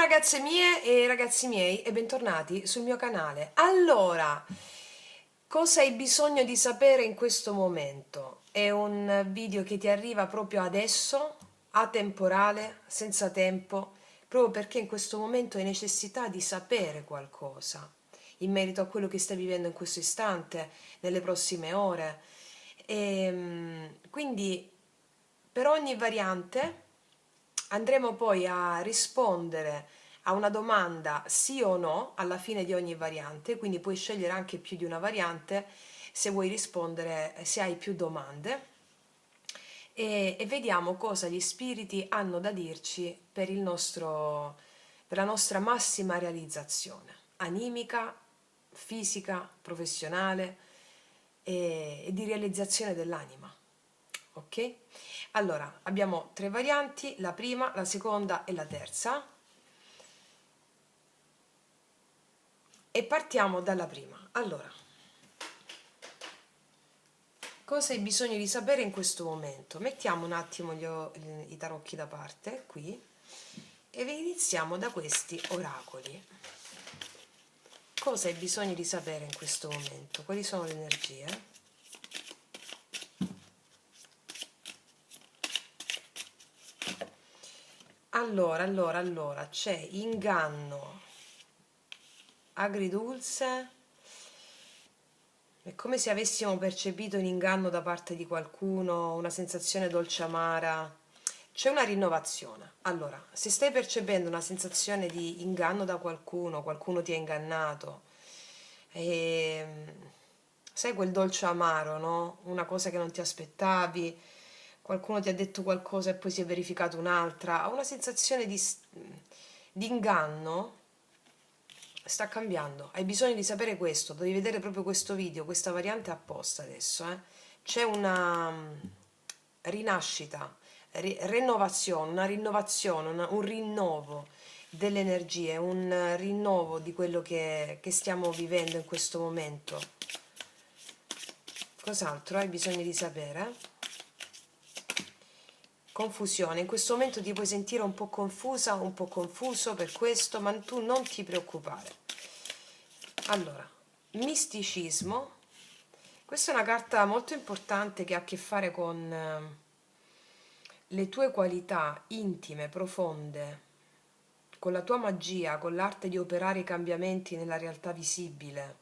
ragazze mie e ragazzi miei e bentornati sul mio canale. Allora, cosa hai bisogno di sapere in questo momento? È un video che ti arriva proprio adesso, atemporale, senza tempo, proprio perché in questo momento hai necessità di sapere qualcosa in merito a quello che stai vivendo in questo istante, nelle prossime ore. Quindi per ogni variante andremo poi a rispondere a una domanda sì o no alla fine di ogni variante, quindi puoi scegliere anche più di una variante se vuoi rispondere, se hai più domande e vediamo cosa gli spiriti hanno da dirci per la nostra massima realizzazione animica, fisica, professionale e di realizzazione dell'anima. Ok? Allora, abbiamo tre varianti, la prima, la seconda e la terza. E partiamo dalla prima. Allora, cosa hai bisogno di sapere in questo momento? Mettiamo un attimo i tarocchi da parte, qui, e iniziamo da questi oracoli. Cosa hai bisogno di sapere in questo momento? Quali sono le energie? Allora, c'è inganno, agridulce. È come se avessimo percepito un inganno da parte di qualcuno, una sensazione dolce amara. C'è una rinnovazione. Allora, se stai percependo una sensazione di inganno da qualcuno, qualcuno ti ha ingannato, sai quel dolce amaro, no? Una cosa che non ti aspettavi, qualcuno ti ha detto qualcosa e poi si è verificato un'altra, una sensazione di inganno sta cambiando. Hai bisogno di sapere questo, devi vedere proprio questo video, questa variante apposta adesso. C'è una rinascita, rinnovazione, un rinnovo delle energie, un rinnovo di quello che stiamo vivendo in questo momento. Cos'altro hai bisogno di sapere? Confusione. In questo momento ti puoi sentire un po' confusa, un po' confuso per questo, ma tu non ti preoccupare. Allora, misticismo. Questa è una carta molto importante che ha a che fare con le tue qualità intime, profonde, con la tua magia, con l'arte di operare i cambiamenti nella realtà visibile.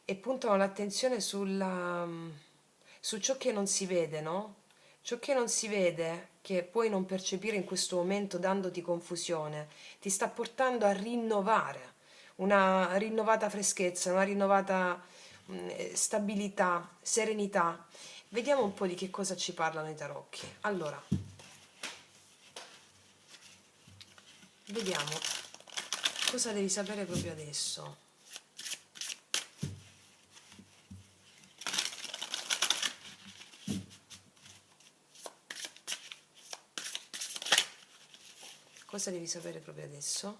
E puntano l'attenzione su ciò che non si vede, no? Ciò che non si vede, che puoi non percepire in questo momento dandoti confusione, ti sta portando a rinnovare, una rinnovata freschezza, una rinnovata stabilità, serenità. Vediamo un po' di che cosa ci parlano i tarocchi. Allora, vediamo cosa devi sapere proprio adesso. Cosa devi sapere proprio adesso?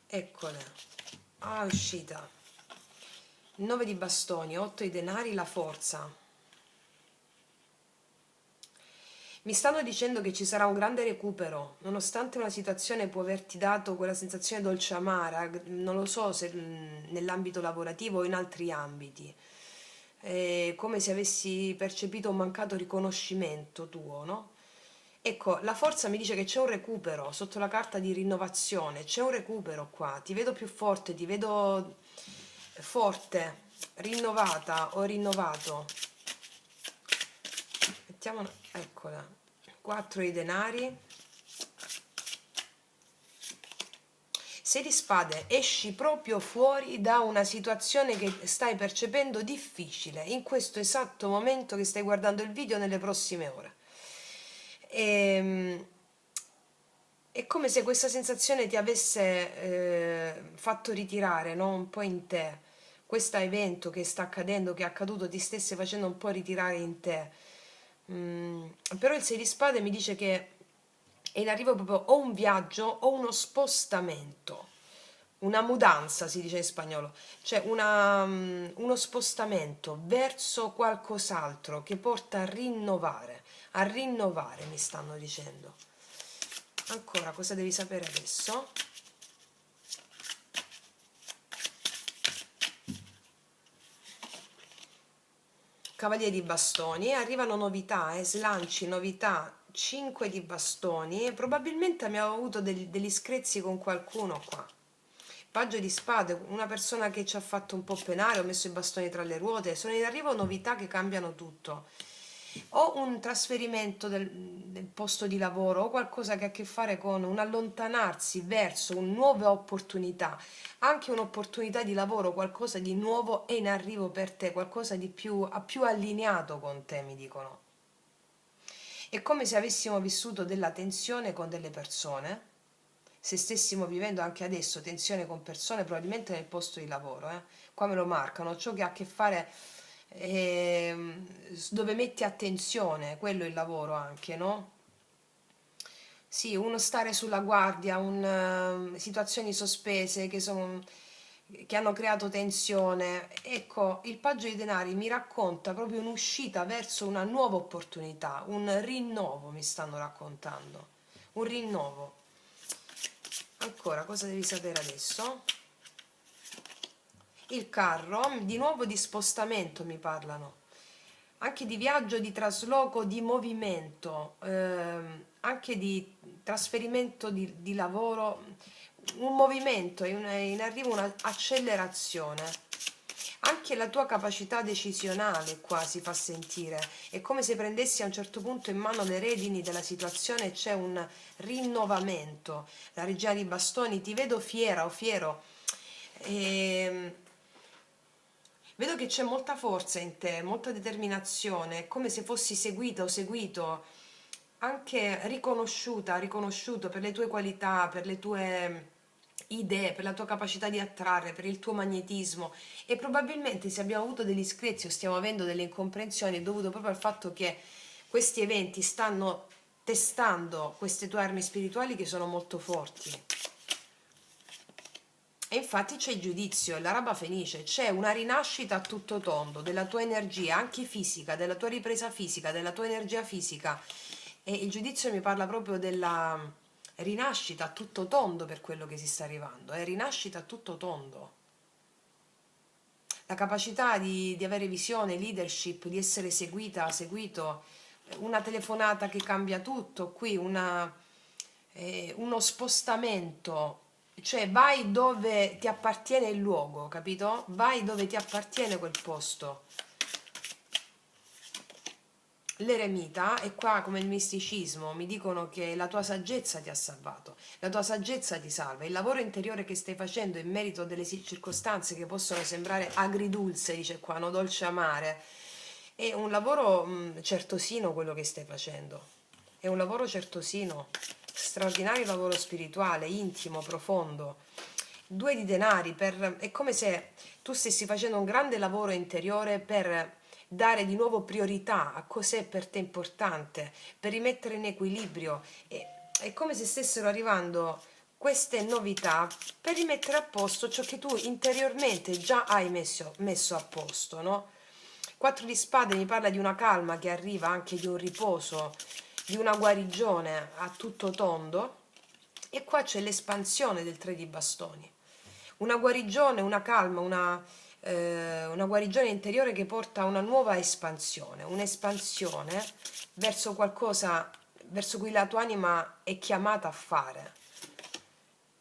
Eccole. Ah, è uscita. 9 di bastoni, 8 di denari, la forza. Mi stanno dicendo che ci sarà un grande recupero, nonostante una situazione può averti dato quella sensazione dolce amara, non lo so se nell'ambito lavorativo o in altri ambiti. È come se avessi percepito un mancato riconoscimento tuo, no? Ecco, la forza mi dice che c'è un recupero sotto la carta di rinnovazione, c'è un recupero qua, ti vedo più forte, ti vedo forte, rinnovata o rinnovato. Mettiamo, eccola, 4 di denari, 6 di spade, esci proprio fuori da una situazione che stai percependo difficile in questo esatto momento che stai guardando il video nelle prossime ore. È come se questa sensazione ti avesse fatto ritirare, no? Un po' in te. Questo evento che sta accadendo, che è accaduto, ti stesse facendo un po' ritirare in te. Però il 6 di spade mi dice che è in arrivo proprio o un viaggio o uno spostamento. una mudanza si dice in spagnolo, cioè uno spostamento verso qualcos'altro che porta a rinnovare mi stanno dicendo. Ancora, cosa devi sapere adesso? Cavaliere di bastoni, arrivano novità, slanci, novità, 5 di bastoni e probabilmente abbiamo avuto degli screzi con qualcuno qua. Paggio di spade, una persona che ci ha fatto un po' penare, ho messo i bastoni tra le ruote, sono in arrivo novità che cambiano tutto. O un trasferimento del posto di lavoro o qualcosa che ha a che fare con un allontanarsi verso una nuova opportunità, anche un'opportunità di lavoro, qualcosa di nuovo è in arrivo per te, qualcosa di più allineato con te, mi dicono. È come se avessimo vissuto della tensione con delle persone, se stessimo vivendo anche adesso tensione con persone, probabilmente nel posto di lavoro, qua me lo marcano, ciò che ha a che fare dove metti attenzione, quello è il lavoro anche, no? Sì, uno stare sulla guardia, situazioni sospese che hanno creato tensione. Ecco, il paggio di denari mi racconta proprio un'uscita verso una nuova opportunità, un rinnovo mi stanno raccontando, un rinnovo. Ancora, cosa devi sapere adesso? Il carro, di nuovo di spostamento mi parlano, anche di viaggio, di trasloco, di movimento, anche di trasferimento di lavoro, un movimento, in arrivo un'accelerazione. Anche la tua capacità decisionale qua si fa sentire, è come se prendessi a un certo punto in mano le redini della situazione e c'è un rinnovamento. La regina di bastoni, ti vedo fiera o fiero, e vedo che c'è molta forza in te, molta determinazione, è come se fossi seguita o seguito, anche riconosciuta, riconosciuto per le tue qualità, per le tue idee, per la tua capacità di attrarre, per il tuo magnetismo e probabilmente se abbiamo avuto degli screzi o stiamo avendo delle incomprensioni è dovuto proprio al fatto che questi eventi stanno testando queste tue armi spirituali che sono molto forti. E infatti c'è il giudizio, l'araba fenice, c'è una rinascita a tutto tondo della tua energia, anche fisica, della tua ripresa fisica, della tua energia fisica. E il giudizio mi parla proprio della rinascita a tutto tondo per quello che si sta arrivando, è rinascita a tutto tondo. La capacità di avere visione, leadership, di essere seguita, seguito, una telefonata che cambia tutto, qui uno spostamento, cioè vai dove ti appartiene il luogo, capito? Vai dove ti appartiene quel posto. L'eremita è qua come il misticismo, mi dicono che la tua saggezza ti ha salvato, la tua saggezza ti salva, il lavoro interiore che stai facendo in merito a delle circostanze che possono sembrare agridulce, dice qua, no, dolce amare, è un lavoro certosino quello che stai facendo, è un lavoro certosino, straordinario lavoro spirituale, intimo, profondo. Due di denari, è come se tu stessi facendo un grande lavoro interiore per dare di nuovo priorità a cos'è per te importante, per rimettere in equilibrio. È come se stessero arrivando queste novità per rimettere a posto ciò che tu interiormente già hai messo a posto, no? Quattro di spade mi parla di una calma che arriva, anche di un riposo, di una guarigione a tutto tondo. E qua c'è l'espansione del tre di bastoni. Una guarigione, una calma, una guarigione interiore che porta a una nuova espansione, un'espansione verso qualcosa verso cui la tua anima è chiamata a fare.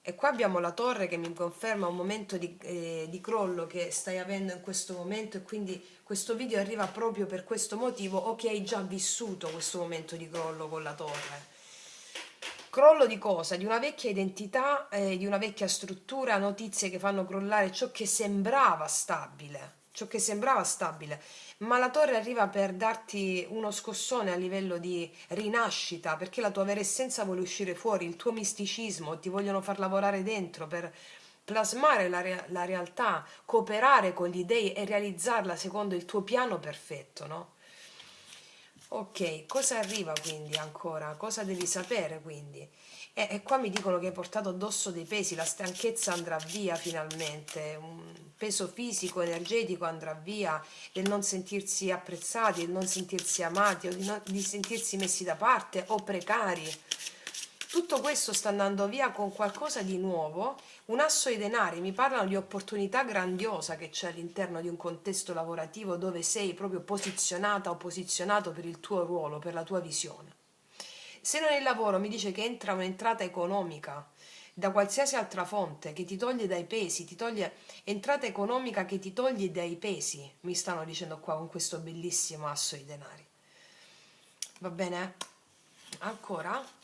E qua abbiamo la torre che mi conferma un momento di crollo che stai avendo in questo momento e quindi questo video arriva proprio per questo motivo o che hai già vissuto questo momento di crollo con la torre. Crollo di cosa? Di una vecchia identità, di una vecchia struttura, notizie che fanno crollare ciò che sembrava stabile, ma la torre arriva per darti uno scossone a livello di rinascita, perché la tua vera essenza vuole uscire fuori, il tuo misticismo, ti vogliono far lavorare dentro per plasmare la realtà, cooperare con gli dei e realizzarla secondo il tuo piano perfetto, no? Ok, cosa arriva quindi ancora? Cosa devi sapere quindi? E qua mi dicono che hai portato addosso dei pesi, la stanchezza andrà via finalmente, un peso fisico, energetico andrà via, del non sentirsi apprezzati, del non sentirsi amati o di sentirsi messi da parte o precari. Tutto questo sta andando via con qualcosa di nuovo, un asso di denari, mi parlano di opportunità grandiosa che c'è all'interno di un contesto lavorativo dove sei proprio posizionata o posizionato per il tuo ruolo, per la tua visione. Se non è il lavoro, mi dice che entra un'entrata economica da qualsiasi altra fonte che ti toglie dai pesi, ti toglie entrata economica che ti toglie dai pesi, mi stanno dicendo qua con questo bellissimo asso di denari. Va bene? Ancora?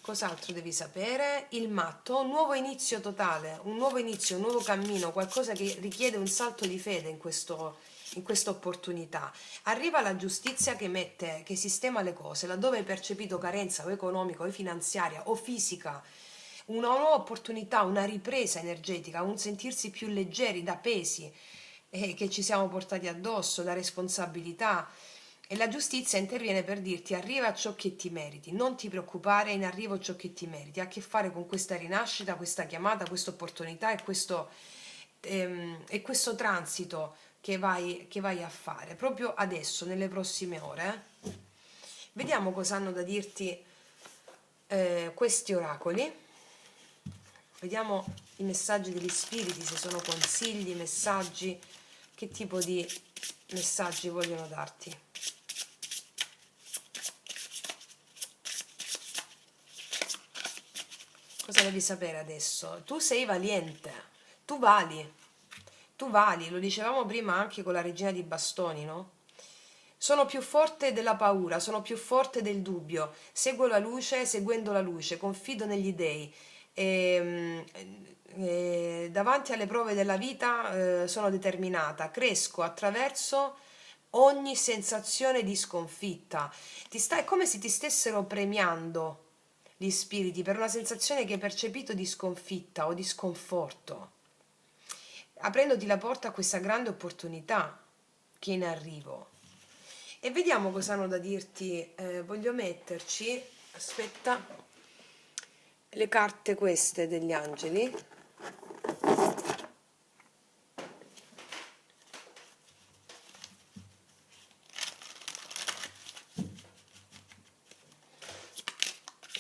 Cos'altro devi sapere? Il matto, un nuovo inizio totale, un nuovo inizio, un nuovo cammino, qualcosa che richiede un salto di fede in questa opportunità. Arriva la giustizia che mette, che sistema le cose, laddove hai percepito carenza o economica o finanziaria o fisica, una nuova opportunità, una ripresa energetica, un sentirsi più leggeri da pesi che ci siamo portati addosso, da responsabilità. E la giustizia interviene per dirti arriva ciò che ti meriti, non ti preoccupare, è in arrivo ciò che ti meriti, ha a che fare con questa rinascita, questa chiamata, questa opportunità e questo transito che vai a fare proprio adesso, nelle prossime ore. Vediamo cosa hanno da dirti questi oracoli, vediamo i messaggi degli spiriti, se sono consigli, messaggi, che tipo di messaggi vogliono darti. Cosa devi sapere adesso? Tu sei valiente, tu vali, tu vali, lo dicevamo prima anche con la regina di bastoni, no? Sono più forte della paura, sono più forte del dubbio, seguo la luce, seguendo la luce, confido negli dèi. Davanti alle prove della vita sono determinata, cresco attraverso ogni sensazione di sconfitta. È come se ti stessero premiando gli spiriti per una sensazione che hai percepito di sconfitta o di sconforto, aprendoti la porta a questa grande opportunità che è in arrivo. E vediamo cosa hanno da dirti. Voglio metterci, aspetta, le carte queste degli angeli.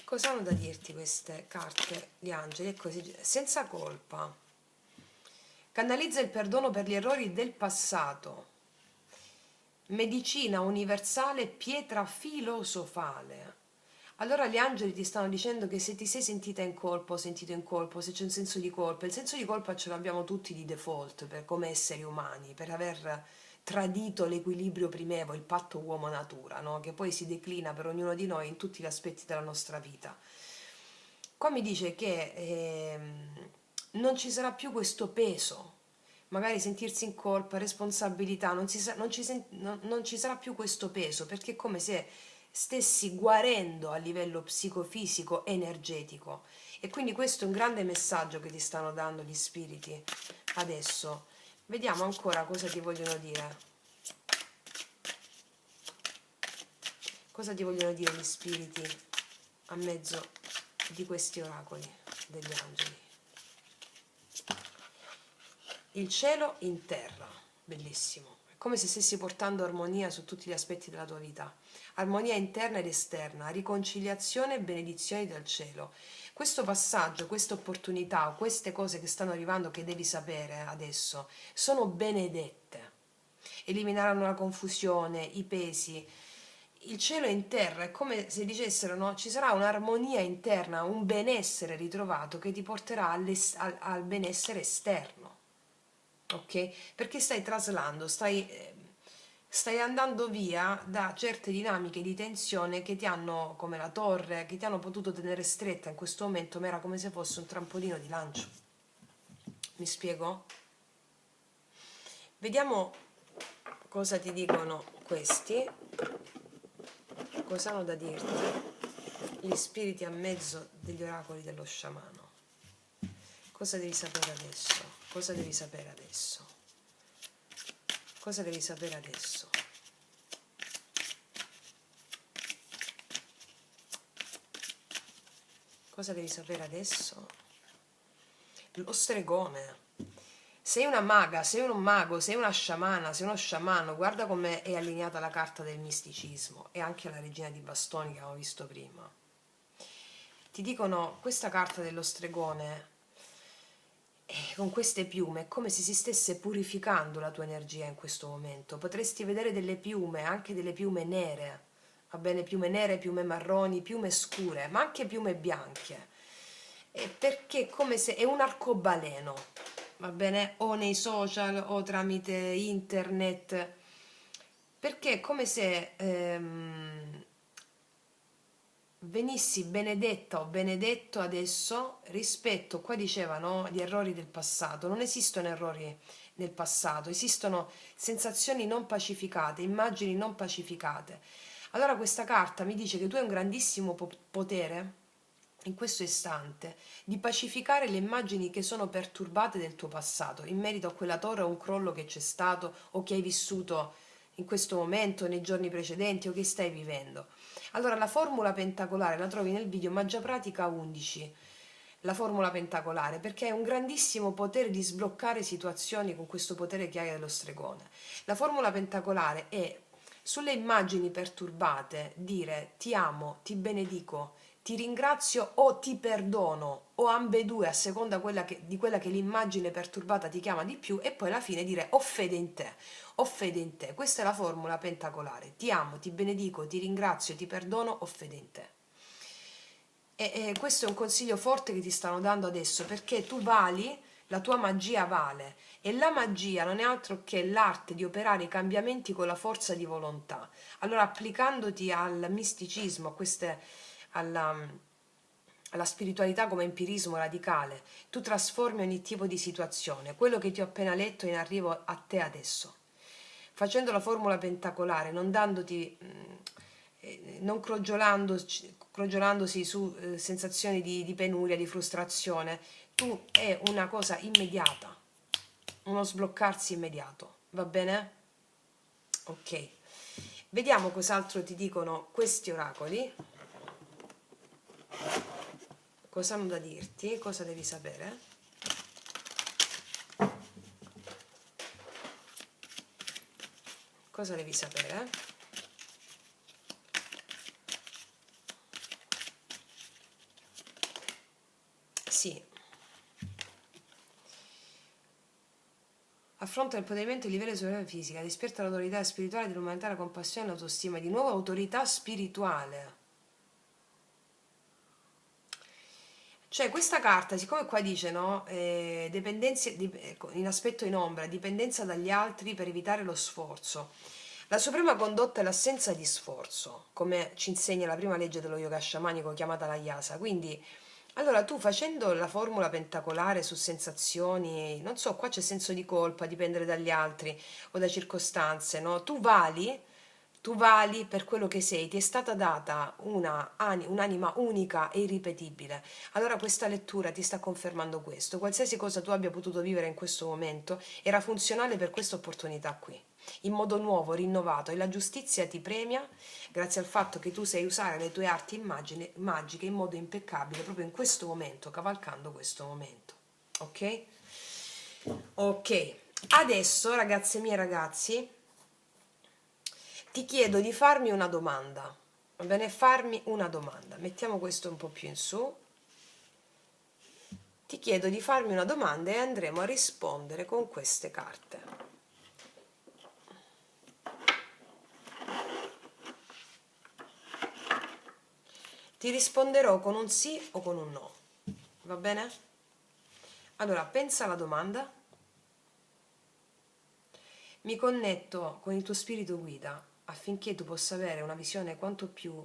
Cosa hanno da dirti queste carte, gli angeli? È così, senza colpa. Canalizza il perdono per gli errori del passato. Medicina universale, pietra filosofale. Allora gli angeli ti stanno dicendo che se ti sei sentita in colpa o sentito in colpa, se c'è un senso di colpa, il senso di colpa ce l'abbiamo tutti di default come esseri umani, per aver tradito l'equilibrio primevo, il patto uomo-natura, no? Che poi si declina per ognuno di noi in tutti gli aspetti della nostra vita. Qua mi dice che non ci sarà più questo peso, magari sentirsi in colpa, responsabilità, non ci sarà più questo peso, perché è come se stessi guarendo a livello psicofisico, energetico. E quindi questo è un grande messaggio che ti stanno dando gli spiriti adesso. Vediamo ancora cosa ti vogliono dire. Cosa ti vogliono dire gli spiriti a mezzo di questi oracoli degli angeli? Il cielo in terra, bellissimo. È come se stessi portando armonia su tutti gli aspetti della tua vita. Armonia interna ed esterna, riconciliazione e benedizioni dal cielo. Questo passaggio, queste opportunità, queste cose che stanno arrivando che devi sapere adesso, sono benedette. Elimineranno la confusione, i pesi. Il cielo è in terra, è come se dicessero, no? Ci sarà un'armonia interna, un benessere ritrovato che ti porterà al benessere esterno. Ok? Perché stai traslando, stai andando via da certe dinamiche di tensione che ti hanno, come la torre, che ti hanno potuto tenere stretta in questo momento, ma era come se fosse un trampolino di lancio. Mi spiego? Vediamo cosa ti dicono questi, cosa hanno da dirti gli spiriti a mezzo degli oracoli dello sciamano. Cosa devi sapere adesso? Cosa devi sapere adesso? Cosa devi sapere adesso? Cosa devi sapere adesso? Lo stregone. Sei una maga, sei un mago, sei una sciamana, sei uno sciamano. Guarda come è allineata la carta del misticismo e anche la regina di bastoni che abbiamo visto prima. Ti dicono, questa carta dello stregone, con queste piume, è come se si stesse purificando la tua energia in questo momento. Potresti vedere delle piume, anche delle piume nere, va bene? Piume nere, piume marroni, piume scure, ma anche piume bianche. Perché è come se è un arcobaleno, va bene? O nei social o tramite internet, perché è come se venissi benedetta o benedetto adesso rispetto, qua dicevano, gli errori del passato. Non esistono errori nel passato, esistono sensazioni non pacificate, immagini non pacificate. Allora questa carta mi dice che tu hai un grandissimo potere in questo istante di pacificare le immagini che sono perturbate del tuo passato in merito a quella torre o un crollo che c'è stato o che hai vissuto in questo momento, nei giorni precedenti o che stai vivendo. Allora la formula pentacolare la trovi nel video Magia Pratica 11, la formula pentacolare, perché hai un grandissimo potere di sbloccare situazioni con questo potere che hai dello stregone. La formula pentacolare è sulle immagini perturbate dire ti amo, ti benedico, ti ringrazio o ti perdono o ambedue a seconda di quella che l'immagine perturbata ti chiama di più, e poi alla fine dire ho fede in te, ho fede in te. Questa è la formula pentacolare: ti amo, ti benedico, ti ringrazio, ti perdono, ho fede in te. E questo è un consiglio forte che ti stanno dando adesso, perché tu vali, la tua magia vale, e la magia non è altro che l'arte di operare i cambiamenti con la forza di volontà. Allora, applicandoti al misticismo, alla spiritualità come empirismo radicale, tu trasformi ogni tipo di situazione. Quello che ti ho appena letto è in arrivo a te adesso. Facendo la formula pentacolare, non dandoti, non crogiolandosi su sensazioni di penuria, di frustrazione, tu è una cosa immediata, uno sbloccarsi immediato, va bene? Ok, vediamo cos'altro ti dicono questi oracoli. Cosa hanno da dirti? Cosa devi sapere? Cosa devi sapere? Sì. Affronta il potenziamento di livello superiore fisica, despierta l'autorità spirituale dell'umanità, la compassione e l'autostima, di nuovo autorità spirituale. Cioè questa carta, siccome qua dice, no, in aspetto in ombra, dipendenza dagli altri per evitare lo sforzo. La suprema condotta è l'assenza di sforzo, come ci insegna la prima legge dello yoga sciamanico chiamata la yasa. Quindi, allora tu facendo la formula pentacolare su sensazioni, non so, qua c'è senso di colpa, dipendere dagli altri o da circostanze, no? Tu vali per quello che sei, ti è stata data un'anima unica e irripetibile. Allora questa lettura ti sta confermando questo. Qualsiasi cosa tu abbia potuto vivere in questo momento era funzionale per questa opportunità qui, in modo nuovo, rinnovato, e la giustizia ti premia grazie al fatto che tu sai usare le tue arti magiche in modo impeccabile proprio in questo momento, cavalcando questo momento. Ok? Ok, adesso ragazze mie e ragazzi, ti chiedo di farmi una domanda, va bene? Farmi una domanda. Mettiamo questo un po' più in su. Ti chiedo di farmi una domanda e andremo a rispondere con queste carte. Ti risponderò con un sì o con un no, va bene? Allora, pensa alla domanda. Mi connetto con il tuo spirito guida affinché tu possa avere una visione quanto più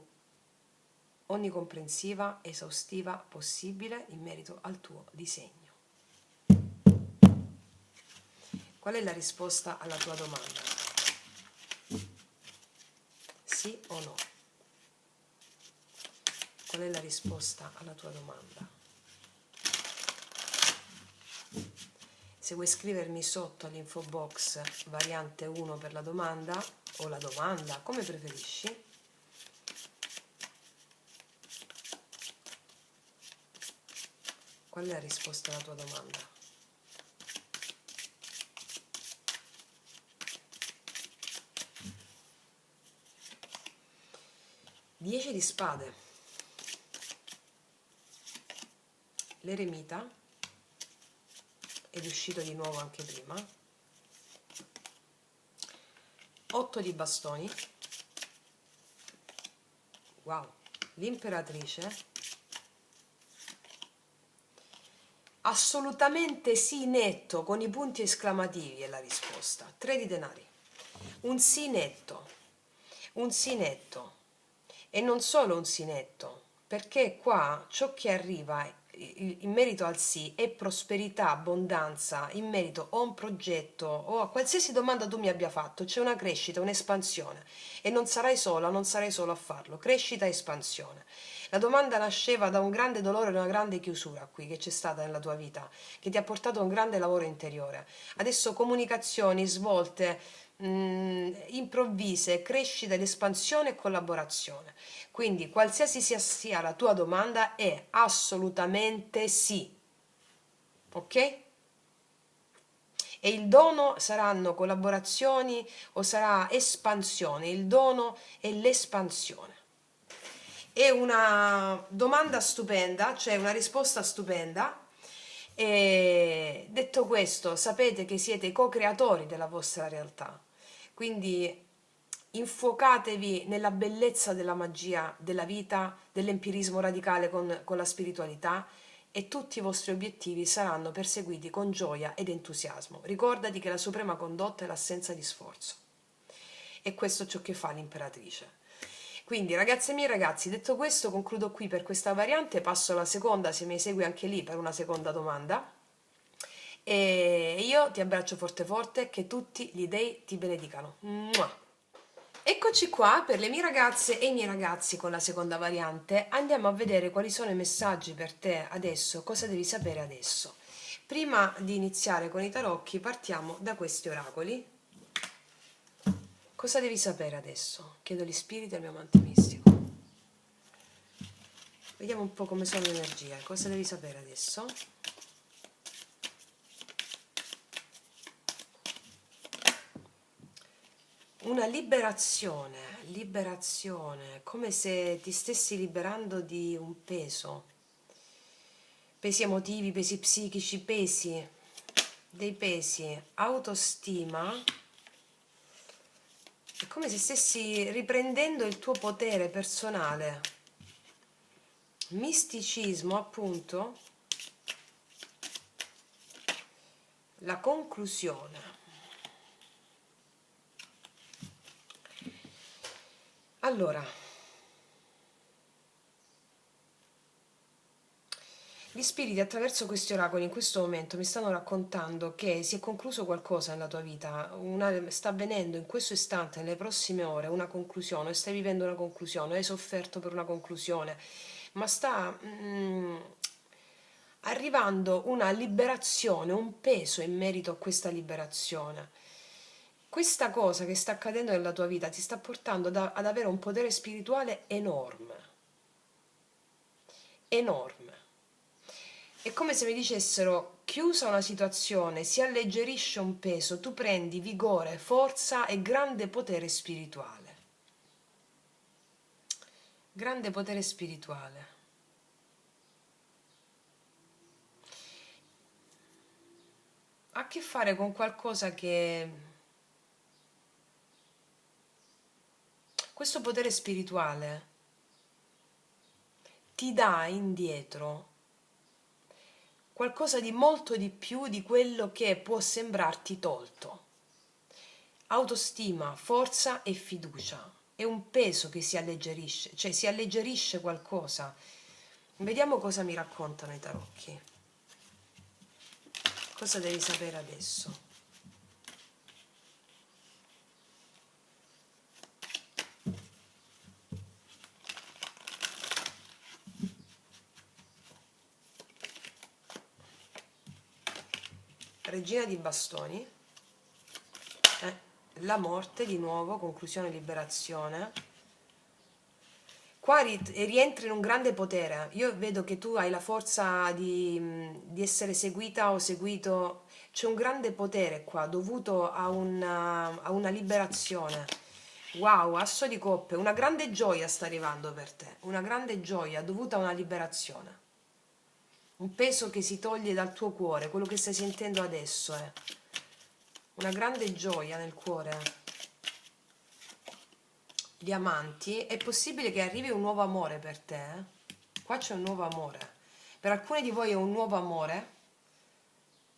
onnicomprensiva, esaustiva possibile in merito al tuo disegno. Qual è la risposta alla tua domanda? Sì o no? Qual è la risposta alla tua domanda? Se vuoi scrivermi sotto all'info box variante 1 per la domanda o la domanda, come preferisci. Qual è la risposta alla tua domanda? 10 di spade, l'eremita, ed è uscito di nuovo anche prima, 8 di bastoni, wow, l'imperatrice, assolutamente sì netto con i punti esclamativi è la risposta, 3 di denari, un sì netto, e non solo un sì netto, perché qua ciò che arriva in merito al sì è prosperità, abbondanza, in merito o a un progetto o a qualsiasi domanda tu mi abbia fatto, c'è una crescita, un'espansione e non sarai sola, non sarai solo a farlo, crescita e espansione. La domanda nasceva da un grande dolore e una grande chiusura qui che c'è stata nella tua vita, che ti ha portato a un grande lavoro interiore. Adesso comunicazioni, svolte, improvvise, crescita ed espansione e collaborazione. Quindi qualsiasi sia la tua domanda è assolutamente sì, ok? E il dono saranno collaborazioni o sarà espansione, il dono è l'espansione. È una domanda stupenda, cioè una risposta stupenda. E detto questo, sapete che siete i co-creatori della vostra realtà, quindi infuocatevi nella bellezza della magia della vita, dell'empirismo radicale con la spiritualità e tutti i vostri obiettivi saranno perseguiti con gioia ed entusiasmo. Ricordati che la suprema condotta è l'assenza di sforzo e questo è ciò che fa l'imperatrice. Quindi ragazze mie e ragazzi, detto questo concludo qui per questa variante, passo alla seconda se mi segui anche lì per una seconda domanda e io ti abbraccio forte forte, che tutti gli dei ti benedicano. Mua! Eccoci qua per le mie ragazze e i miei ragazzi con la seconda variante. Andiamo a vedere quali sono i messaggi per te adesso, cosa devi sapere adesso. Prima di iniziare con i tarocchi partiamo da questi oracoli. Cosa devi sapere adesso? Chiedo gli spiriti al mio amante mistico. Vediamo un po' come sono le energie. Cosa devi sapere adesso? Una liberazione, come se ti stessi liberando di un peso, pesi emotivi, pesi psichici, dei pesi, autostima, è come se stessi riprendendo il tuo potere personale, misticismo appunto, la conclusione. Allora, gli spiriti attraverso questi oracoli in questo momento mi stanno raccontando che si è concluso qualcosa nella tua vita, sta avvenendo in questo istante, nelle prossime ore, una conclusione, stai vivendo una conclusione, hai sofferto per una conclusione, ma sta arrivando una liberazione, un peso in merito a questa liberazione. Questa cosa che sta accadendo nella tua vita ti sta portando ad avere un potere spirituale enorme, enorme. È come se mi dicessero: chiusa una situazione, si alleggerisce un peso, tu prendi vigore, forza e grande potere spirituale. Grande potere spirituale. Ha a che fare con qualcosa che... Questo potere spirituale ti dà indietro qualcosa di molto di più di quello che può sembrarti tolto. Autostima, forza e fiducia. È un peso che si alleggerisce, cioè si alleggerisce qualcosa. Vediamo cosa mi raccontano i tarocchi. Cosa devi sapere adesso? Regina di bastoni, la morte di nuovo, conclusione, liberazione, Qua rientri in un grande potere. Io vedo che tu hai la forza di essere seguita o seguito. C'è un grande potere qua, dovuto a una liberazione. Wow, asso di coppe, una grande gioia sta arrivando per te, una grande gioia dovuta a una liberazione. Un peso che si toglie dal tuo cuore, quello che stai sentendo adesso è una grande gioia nel cuore. Diamanti, è possibile che arrivi un nuovo amore per te, eh? Qua c'è un nuovo amore. Per alcuni di voi è un nuovo amore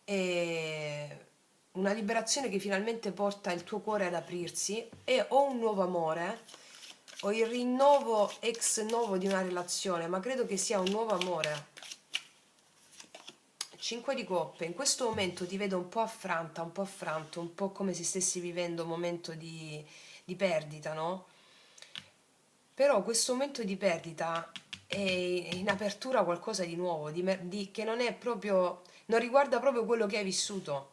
e una liberazione che finalmente porta il tuo cuore ad aprirsi, e o un nuovo amore o il rinnovo ex novo di una relazione, ma credo che sia un nuovo amore. 5 di coppe, in questo momento ti vedo un po' affranta, un po' affranto, un po' come se stessi vivendo un momento di perdita, no? Però questo momento di perdita è in apertura a qualcosa di nuovo, che non è proprio, non riguarda proprio quello che hai vissuto.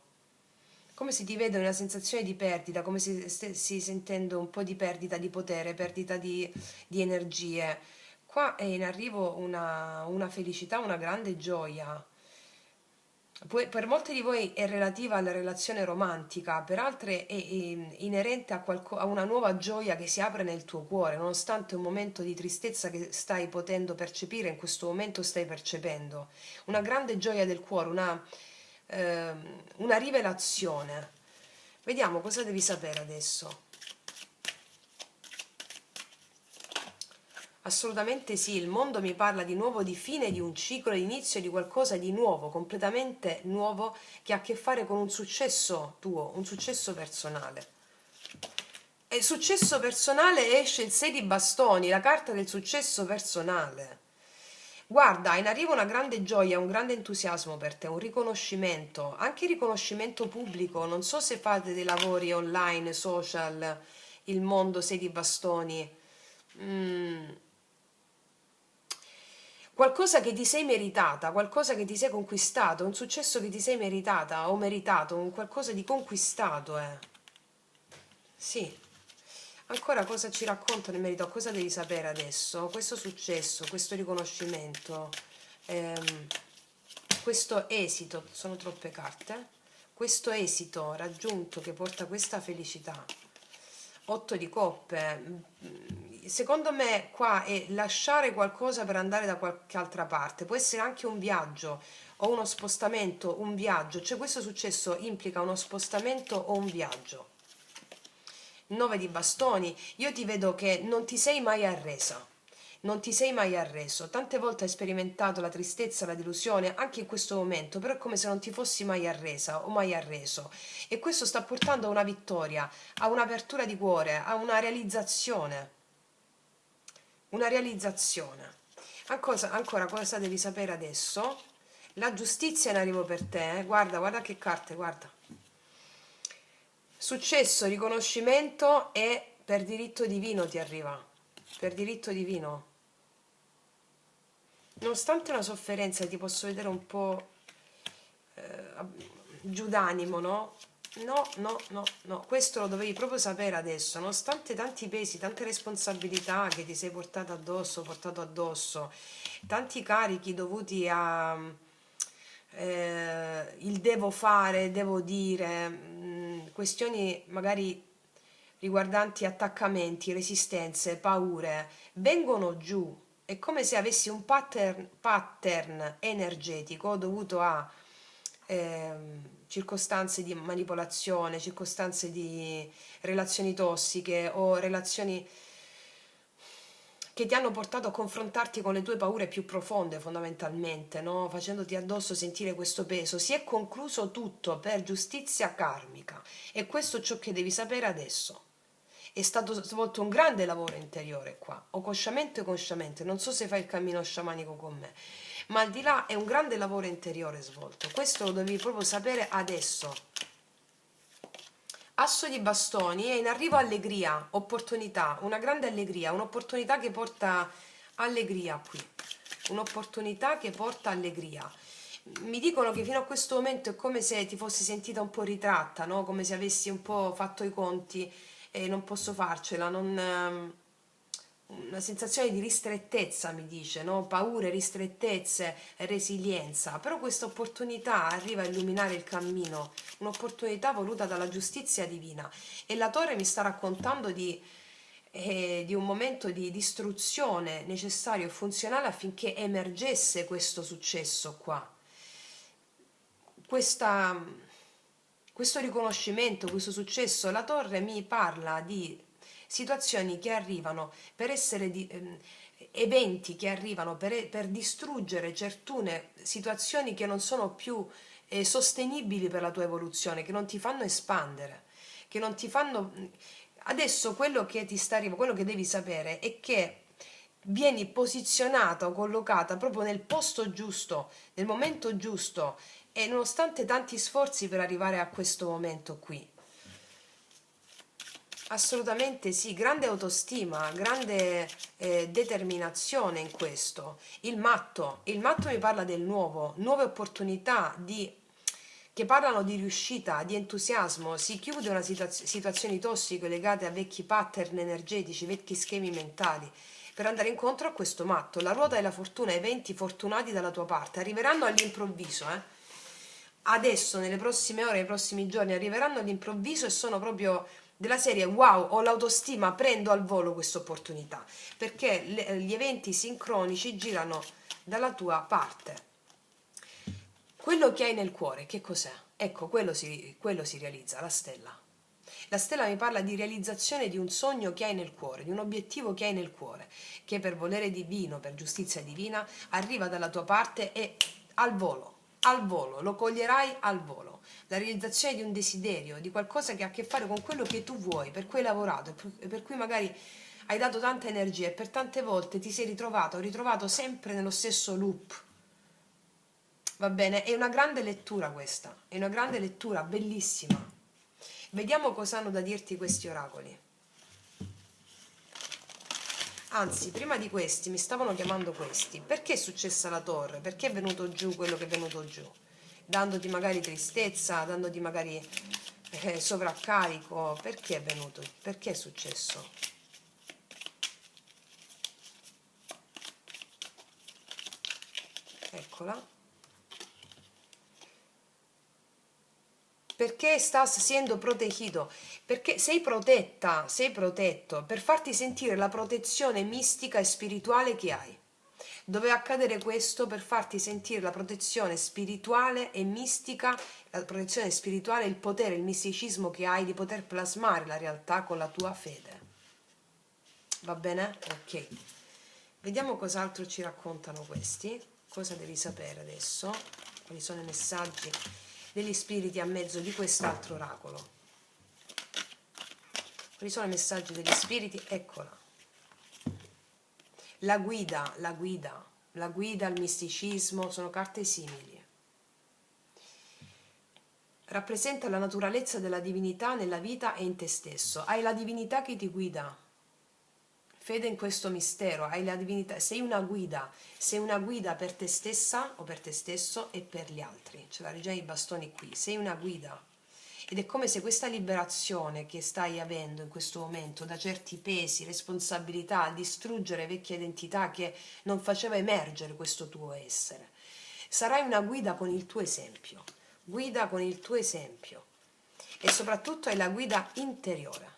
Come se ti vedo in una sensazione di perdita, come se stessi sentendo un po' di perdita di potere, perdita di energie. Qua è in arrivo una felicità, una grande gioia. Per molti di voi è relativa alla relazione romantica, per altre è inerente a una nuova gioia che si apre nel tuo cuore, nonostante un momento di tristezza che stai potendo percepire, in questo momento stai percependo. Una grande gioia del cuore, una rivelazione. Vediamo cosa devi sapere adesso. Assolutamente sì, il mondo mi parla di nuovo di fine di un ciclo, di inizio di qualcosa di nuovo, completamente nuovo, che ha a che fare con un successo tuo, un successo personale. E successo personale esce il 6 di bastoni, la carta del successo personale. Guarda, in arrivo una grande gioia, un grande entusiasmo per te, un riconoscimento, anche riconoscimento pubblico. Non so se fate dei lavori online, social, il mondo 6 di bastoni. Mm. Qualcosa che ti sei meritata, qualcosa che ti sei conquistato, un successo che ti sei meritata o meritato, un qualcosa di conquistato, eh. Sì. Ancora cosa ci raccontano in merito a cosa devi sapere adesso? Questo successo, questo riconoscimento, ehm, questo esito, sono troppe carte, questo esito raggiunto che porta questa felicità. 8 di coppe, secondo me qua è lasciare qualcosa per andare da qualche altra parte, può essere anche un viaggio o uno spostamento, un viaggio, cioè questo successo implica uno spostamento o un viaggio. 9 di bastoni, io ti vedo che non ti sei mai arresa, non ti sei mai arreso, tante volte hai sperimentato la tristezza, la delusione, anche in questo momento, però è come se non ti fossi mai arresa o mai arreso, e questo sta portando a una vittoria, a un'apertura di cuore, a una realizzazione, una realizzazione. Ancora cosa devi sapere adesso? La giustizia è in arrivo per te, eh? Guarda, guarda che carte, guarda. Successo, riconoscimento e per diritto divino ti arriva. Per diritto divino. Nonostante una sofferenza ti posso vedere un po' giù d'animo, no? No, no, no, no, questo lo dovevi proprio sapere adesso, nonostante tanti pesi, tante responsabilità che ti sei portato addosso, tanti carichi dovuti a il devo fare, devo dire, questioni magari riguardanti attaccamenti, resistenze, paure, vengono giù. È come se avessi un pattern energetico dovuto a circostanze di manipolazione, circostanze di relazioni tossiche o relazioni che ti hanno portato a confrontarti con le tue paure più profonde, fondamentalmente, no? Facendoti addosso sentire questo peso. Si è concluso tutto per giustizia karmica, e questo è ciò che devi sapere adesso. È stato svolto un grande lavoro interiore qua, o cosciamente o consciamente, non so se fai il cammino sciamanico con me, ma al di là è un grande lavoro interiore svolto. Questo lo devi proprio sapere adesso. Asso di bastoni e in arrivo allegria, opportunità, una grande allegria, un'opportunità che porta allegria qui, un'opportunità che porta allegria. Mi dicono che fino a questo momento è come se ti fossi sentita un po' ritratta, no? Come se avessi un po' fatto i conti e non posso farcela, non, una sensazione di ristrettezza, mi dice, no? Paure, ristrettezze, resilienza, però questa opportunità arriva a illuminare il cammino, un'opportunità voluta dalla giustizia divina, e la torre mi sta raccontando di un momento di istruzione necessario e funzionale affinché emergesse questo successo qua. Questa, questo riconoscimento, questo successo, la torre mi parla di situazioni che arrivano per essere eventi che arrivano per distruggere certune situazioni che non sono più sostenibili per la tua evoluzione, che non ti fanno espandere, che non ti fanno. Adesso quello che ti sta arrivando, quello che devi sapere è che vieni posizionata o collocata proprio nel posto giusto, nel momento giusto, e nonostante tanti sforzi per arrivare a questo momento qui. Assolutamente sì, grande autostima, grande determinazione in questo. Il matto mi parla del nuovo, nuove opportunità che parlano di riuscita, di entusiasmo. Si chiude una situazioni tossiche legate a vecchi pattern energetici, vecchi schemi mentali, per andare incontro a questo matto. La ruota e la fortuna, eventi fortunati dalla tua parte, arriveranno all'improvviso, adesso, nelle prossime ore, nei prossimi giorni, arriveranno all'improvviso e sono proprio della serie wow, ho l'autostima, prendo al volo questa opportunità, perché gli eventi sincronici girano dalla tua parte. Quello che hai nel cuore, che cos'è? Ecco, quello si realizza, la stella. La stella mi parla di realizzazione di un sogno che hai nel cuore, di un obiettivo che hai nel cuore, che per volere divino, per giustizia divina, arriva dalla tua parte e al volo, lo coglierai al volo. La realizzazione di un desiderio, di qualcosa che ha a che fare con quello che tu vuoi, per cui hai lavorato, e per cui magari hai dato tanta energia e per tante volte ti sei ritrovato sempre nello stesso loop. Va bene? È una grande lettura questa, è una grande lettura, bellissima. Vediamo cosa hanno da dirti questi oracoli. Anzi, prima di questi mi stavano chiamando questi. Perché è successa la torre? Perché è venuto giù quello che è venuto giù? Dandoti magari tristezza, dandoti magari sovraccarico. Perché è venuto? Perché è successo? Eccola. Perché estás siendo protegido? Perché sei protetto per farti sentire la protezione mistica e spirituale che hai. Doveva accadere questo per farti sentire la protezione spirituale e mistica, la protezione spirituale, il potere, il misticismo che hai di poter plasmare la realtà con la tua fede. Va bene? Ok. Vediamo cos'altro ci raccontano questi. Cosa devi sapere adesso? Quali sono i messaggi degli spiriti a mezzo di quest'altro oracolo? Quali sono i messaggi degli spiriti? Eccola. La guida, la guida, la guida, il misticismo sono carte simili. Rappresenta la naturalezza della divinità nella vita e in te stesso. Hai la divinità che ti guida. Fede in questo mistero, hai la divinità, sei una guida per te stessa o per te stesso e per gli altri. C'è la regina dei bastoni qui, sei una guida. Ed è come se questa liberazione che stai avendo in questo momento da certi pesi, responsabilità, distruggere vecchie identità che non faceva emergere questo tuo essere. Sarai una guida con il tuo esempio, guida con il tuo esempio, e soprattutto hai la guida interiore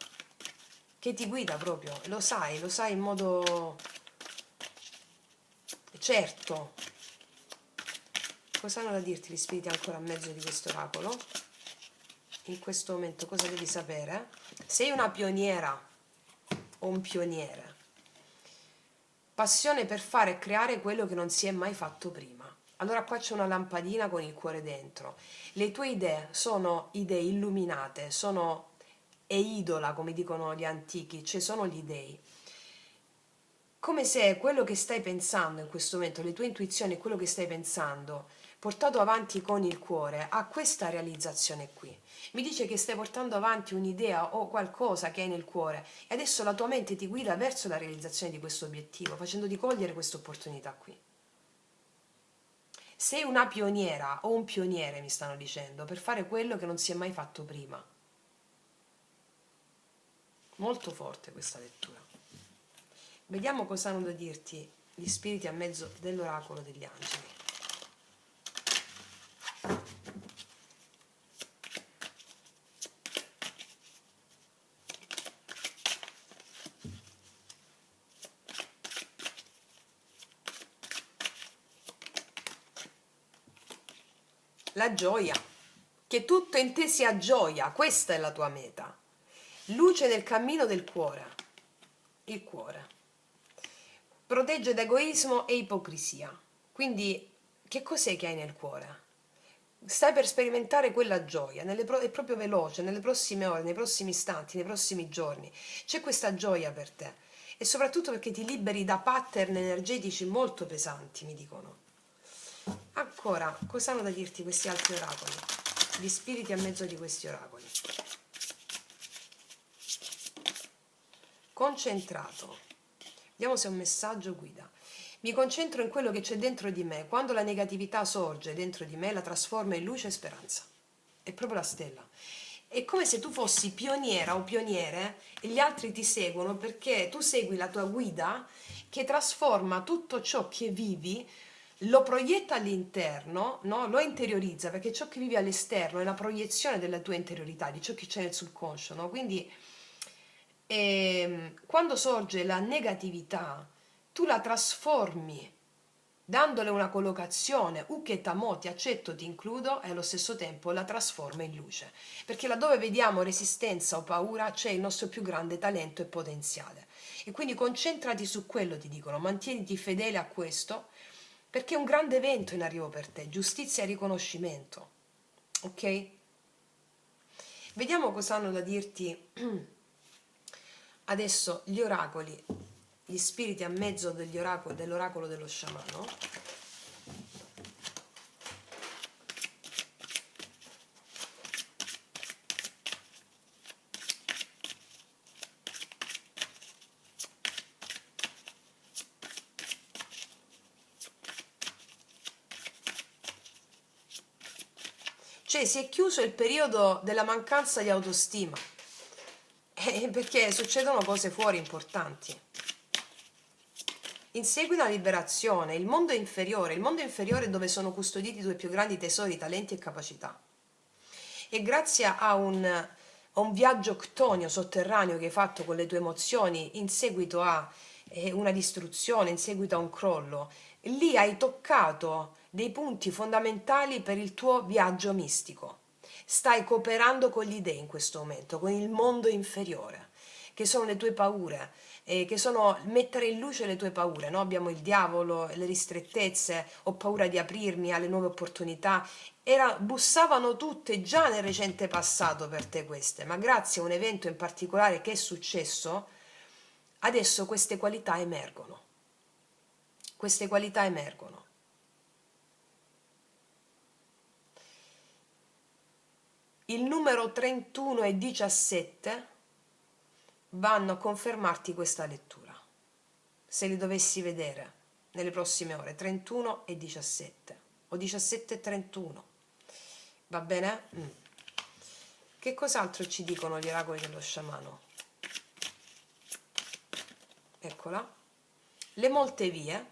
che ti guida proprio, lo sai in modo certo. Cosa hanno da dirti gli spiriti ancora a mezzo di questo oracolo? In questo momento cosa devi sapere? Sei una pioniera o un pioniere. Passione per fare e creare quello che non si è mai fatto prima. Allora qua c'è una lampadina con il cuore dentro. Le tue idee sono idee illuminate, sono eidola, come dicono gli antichi, cioè sono gli dei. Come se quello che stai pensando in questo momento, le tue intuizioni, quello che stai pensando, portato avanti con il cuore, ha questa realizzazione qui. Mi dice che stai portando avanti un'idea o qualcosa che hai nel cuore e adesso la tua mente ti guida verso la realizzazione di questo obiettivo, facendoti cogliere questa opportunità qui. Sei una pioniera o un pioniere, mi stanno dicendo, per fare quello che non si è mai fatto prima. Molto forte questa lettura. Vediamo cosa hanno da dirti gli spiriti a mezzo dell'oracolo degli angeli. La gioia, che tutto in te sia gioia, questa è la tua meta. Luce nel cammino del cuore, il cuore. Protegge da egoismo e ipocrisia. Quindi, che cos'è che hai nel cuore? Stai per sperimentare quella gioia, è proprio veloce, nelle prossime ore, nei prossimi istanti, nei prossimi giorni. C'è questa gioia per te. E soprattutto perché ti liberi da pattern energetici molto pesanti, mi dicono. Ancora, cosa hanno da dirti questi altri oracoli? Gli spiriti a mezzo di questi oracoli. Concentrato. Vediamo se è un messaggio guida. Mi concentro in quello che c'è dentro di me. Quando la negatività sorge dentro di me, la trasforma in luce e speranza. È proprio la stella. È come se tu fossi pioniera o pioniere e gli altri ti seguono perché tu segui la tua guida che trasforma tutto ciò che vivi, lo proietta all'interno, no? Lo interiorizza, perché ciò che vivi all'esterno è la proiezione della tua interiorità, di ciò che c'è nel subconscio, no? Quindi quando sorge la negatività, tu la trasformi dandole una collocazione, uketamo, ti accetto, ti includo, e allo stesso tempo la trasforma in luce. Perché laddove vediamo resistenza o paura c'è il nostro più grande talento e potenziale. E quindi concentrati su quello, ti dicono, mantieniti fedele a questo, perché è un grande evento in arrivo per te, giustizia e riconoscimento. Ok? Vediamo cosa hanno da dirti adesso gli oracoli, gli spiriti a mezzo dell'oracolo dello sciamano. Cioè si è chiuso il periodo della mancanza di autostima, perché succedono cose fuori importanti. Insegui una liberazione, il mondo inferiore dove sono custoditi i tuoi più grandi tesori, talenti e capacità. E grazie a un viaggio ctonio sotterraneo che hai fatto con le tue emozioni in seguito a una distruzione, in seguito a un crollo, lì hai toccato dei punti fondamentali per il tuo viaggio mistico. Stai cooperando con gli dei in questo momento, con il mondo inferiore, che sono le tue paure, che sono mettere in luce le tue paure, no? Abbiamo il diavolo, le ristrettezze, ho paura di aprirmi alle nuove opportunità. Bussavano tutte già nel recente passato per te queste, ma grazie a un evento in particolare che è successo, adesso queste qualità emergono. Queste qualità emergono. Il numero 31 e 17 vanno a confermarti questa lettura, se li dovessi vedere nelle prossime ore, 31 e 17 o 17 e 31, va bene? Che cos'altro ci dicono gli oracoli dello sciamano? Eccola. Le molte vie,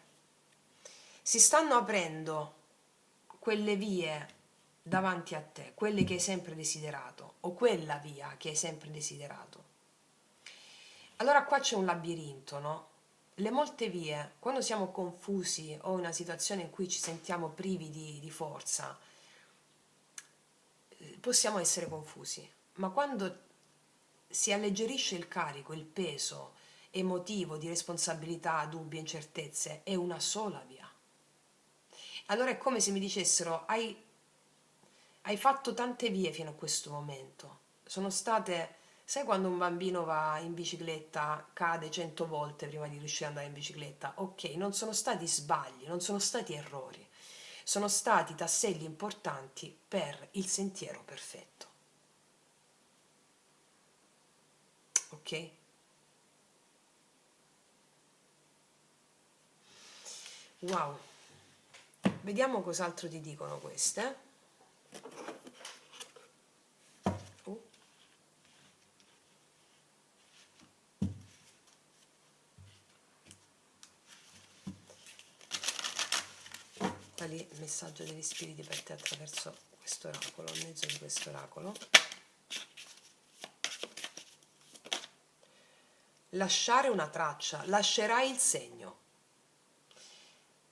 si stanno aprendo quelle vie davanti a te, quelle che hai sempre desiderato, o quella via che hai sempre desiderato. Allora qua c'è un labirinto, no? Le molte vie, quando siamo confusi o in una situazione in cui ci sentiamo privi di forza, possiamo essere confusi, ma quando si alleggerisce il carico, il peso emotivo di responsabilità, dubbi, incertezze, è una sola via. Allora è come se mi dicessero: hai fatto tante vie fino a questo momento, sono state, sai quando un bambino va in bicicletta, cade 100 volte prima di riuscire ad andare in bicicletta? Ok, non sono stati sbagli, non sono stati errori, sono stati tasselli importanti per il sentiero perfetto. Ok? Wow. Vediamo cos'altro ti dicono queste. portali il messaggio degli spiriti per te attraverso questo oracolo, a mezzo di questo oracolo. Lasciare una traccia, lascerai il segno.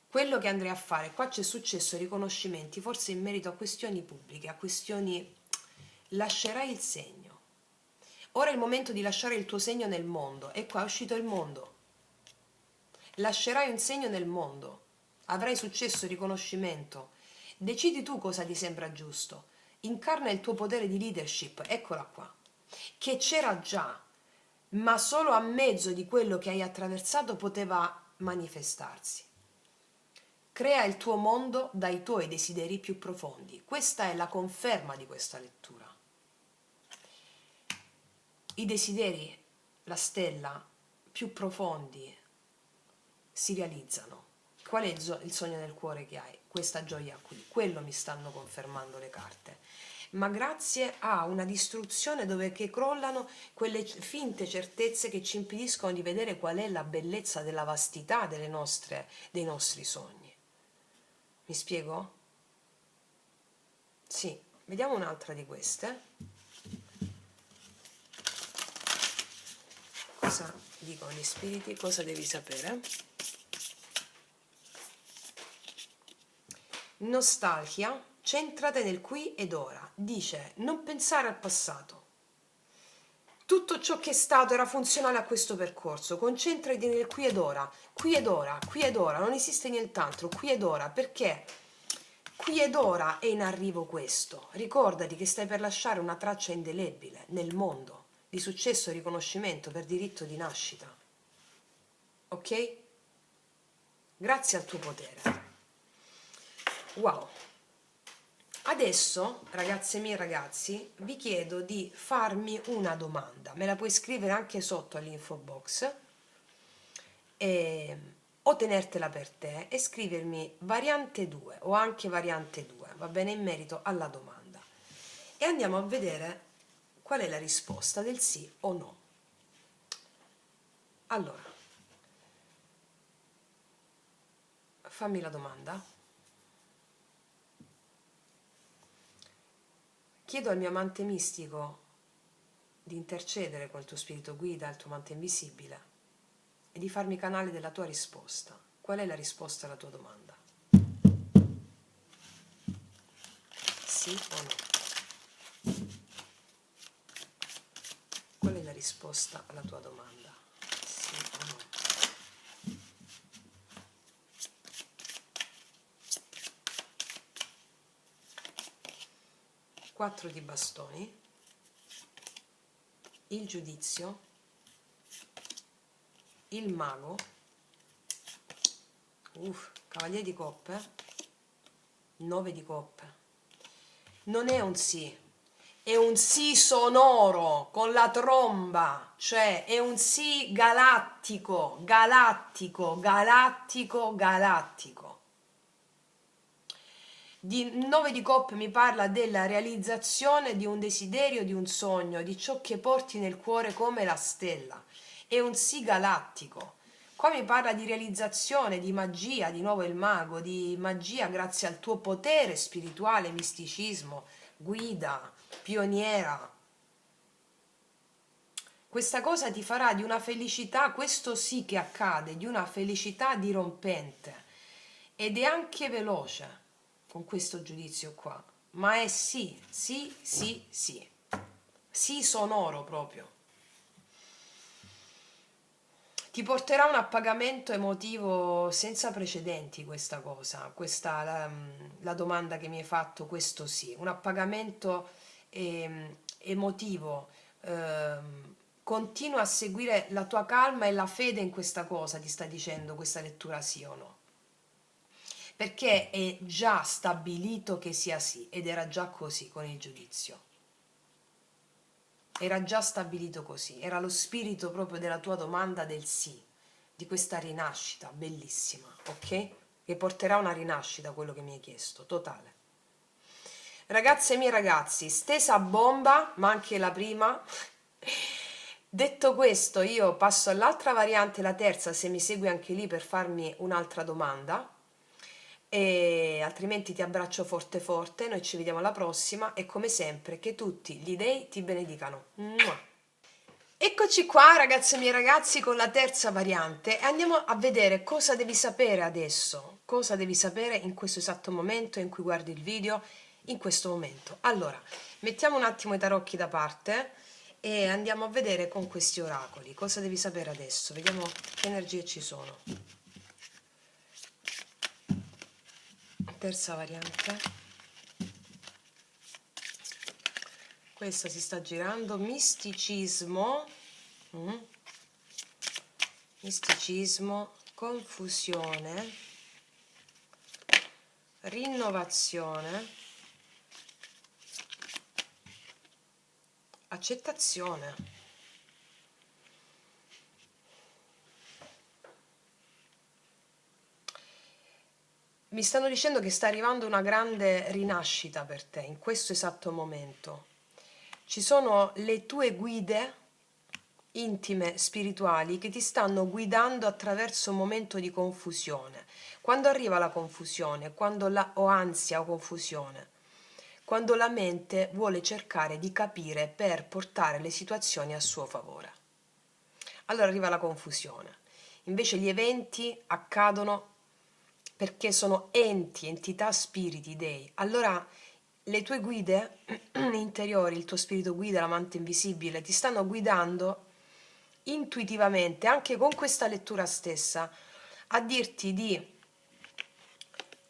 Quello che andrei a fare, qua c'è successo riconoscimenti, forse in merito a questioni pubbliche, a questioni... Lascerai il segno. Ora è il momento di lasciare il tuo segno nel mondo, e qua è uscito il mondo. Lascerai un segno nel mondo, avrai successo, riconoscimento. Decidi tu cosa ti sembra giusto. Incarna il tuo potere di leadership, eccola qua, che c'era già, ma solo a mezzo di quello che hai attraversato poteva manifestarsi. Crea il tuo mondo dai tuoi desideri più profondi. Questa è la conferma di questa lettura. I desideri, la stella, più profondi si realizzano. Qual è il sogno nel cuore che hai? Questa gioia qui, quello mi stanno confermando le carte. Ma grazie a una distruzione dove che crollano quelle finte certezze che ci impediscono di vedere qual è la bellezza della vastità dei nostri sogni. Mi spiego? Sì, vediamo un'altra di queste. Cosa dicono gli spiriti? Cosa devi sapere? Nostalgia, centrate nel qui ed ora. Dice, non pensare al passato. Tutto ciò che è stato era funzionale a questo percorso. Concentrati nel qui ed ora. Qui ed ora, qui ed ora. Non esiste nient'altro. Qui ed ora. Perché? Qui ed ora è in arrivo questo. Ricordati che stai per lasciare una traccia indelebile nel mondo di successo e riconoscimento per diritto di nascita. Ok? Grazie al tuo potere. Wow. Adesso, ragazze mie e ragazzi, vi chiedo di farmi una domanda. Me la puoi scrivere anche sotto all'info box o tenertela per te e scrivermi variante 2 o anche variante 2, va bene, in merito alla domanda. E andiamo a vedere qual è la risposta del sì o no. Allora, fammi la domanda. Chiedo al mio amante mistico di intercedere con il tuo spirito guida, il tuo amante invisibile, e di farmi canale della tua risposta. Qual è la risposta alla tua domanda? Sì o no? Qual è la risposta alla tua domanda? Sì o no? 4 di bastoni, il giudizio, il mago, cavaliere di coppe, 9 di coppe. Non è un sì, è un sì sonoro con la tromba, cioè è un sì galattico, galattico, galattico, galattico. Di 9 di coppe mi parla della realizzazione di un desiderio, di un sogno, di ciò che porti nel cuore come la stella. È un sì galattico. Qua mi parla di realizzazione, di magia, di nuovo il mago, di magia grazie al tuo potere spirituale, misticismo, guida, pioniera. Questa cosa ti farà di una felicità, questo sì che accade, di una felicità dirompente. Ed è anche veloce con questo giudizio qua, ma è sì, sì, sì, sì, sì sonoro proprio. Ti porterà un appagamento emotivo senza precedenti questa cosa, la domanda che mi hai fatto, questo sì, un appagamento emotivo, continua a seguire la tua calma e la fede in questa cosa, ti sta dicendo questa lettura sì o no. Perché è già stabilito che sia sì, ed era già così con il giudizio. Era già stabilito così, era lo spirito proprio della tua domanda del sì, di questa rinascita bellissima, ok? Che porterà una rinascita, quello che mi hai chiesto, totale. Ragazze e miei ragazzi, stesa a bomba, ma anche la prima. Detto questo, io passo all'altra variante, la terza, se mi segui anche lì per farmi un'altra domanda. e altrimenti ti abbraccio forte forte, noi ci vediamo alla prossima e come sempre che tutti gli dei ti benedicano. Mua. Eccoci qua ragazze e miei ragazzi con la terza variante e andiamo a vedere cosa devi sapere adesso, cosa devi sapere in questo esatto momento in cui guardi il video, in questo momento. Allora, mettiamo un attimo i tarocchi da parte e andiamo a vedere con questi oracoli cosa devi sapere adesso, vediamo che energie ci sono. Terza variante, questa si sta girando, misticismo, misticismo, confusione, rinnovazione, accettazione. Mi stanno dicendo che sta arrivando una grande rinascita per te in questo esatto momento. Ci sono le tue guide intime, spirituali, che ti stanno guidando attraverso un momento di confusione. Quando arriva la confusione, o ansia o confusione, quando la mente vuole cercare di capire per portare le situazioni a suo favore. Allora arriva la confusione. Invece gli eventi accadono perché sono enti, entità, spiriti, dei. Allora le tue guide interiori, il tuo spirito guida, l'amante invisibile, ti stanno guidando intuitivamente, anche con questa lettura stessa, a dirti di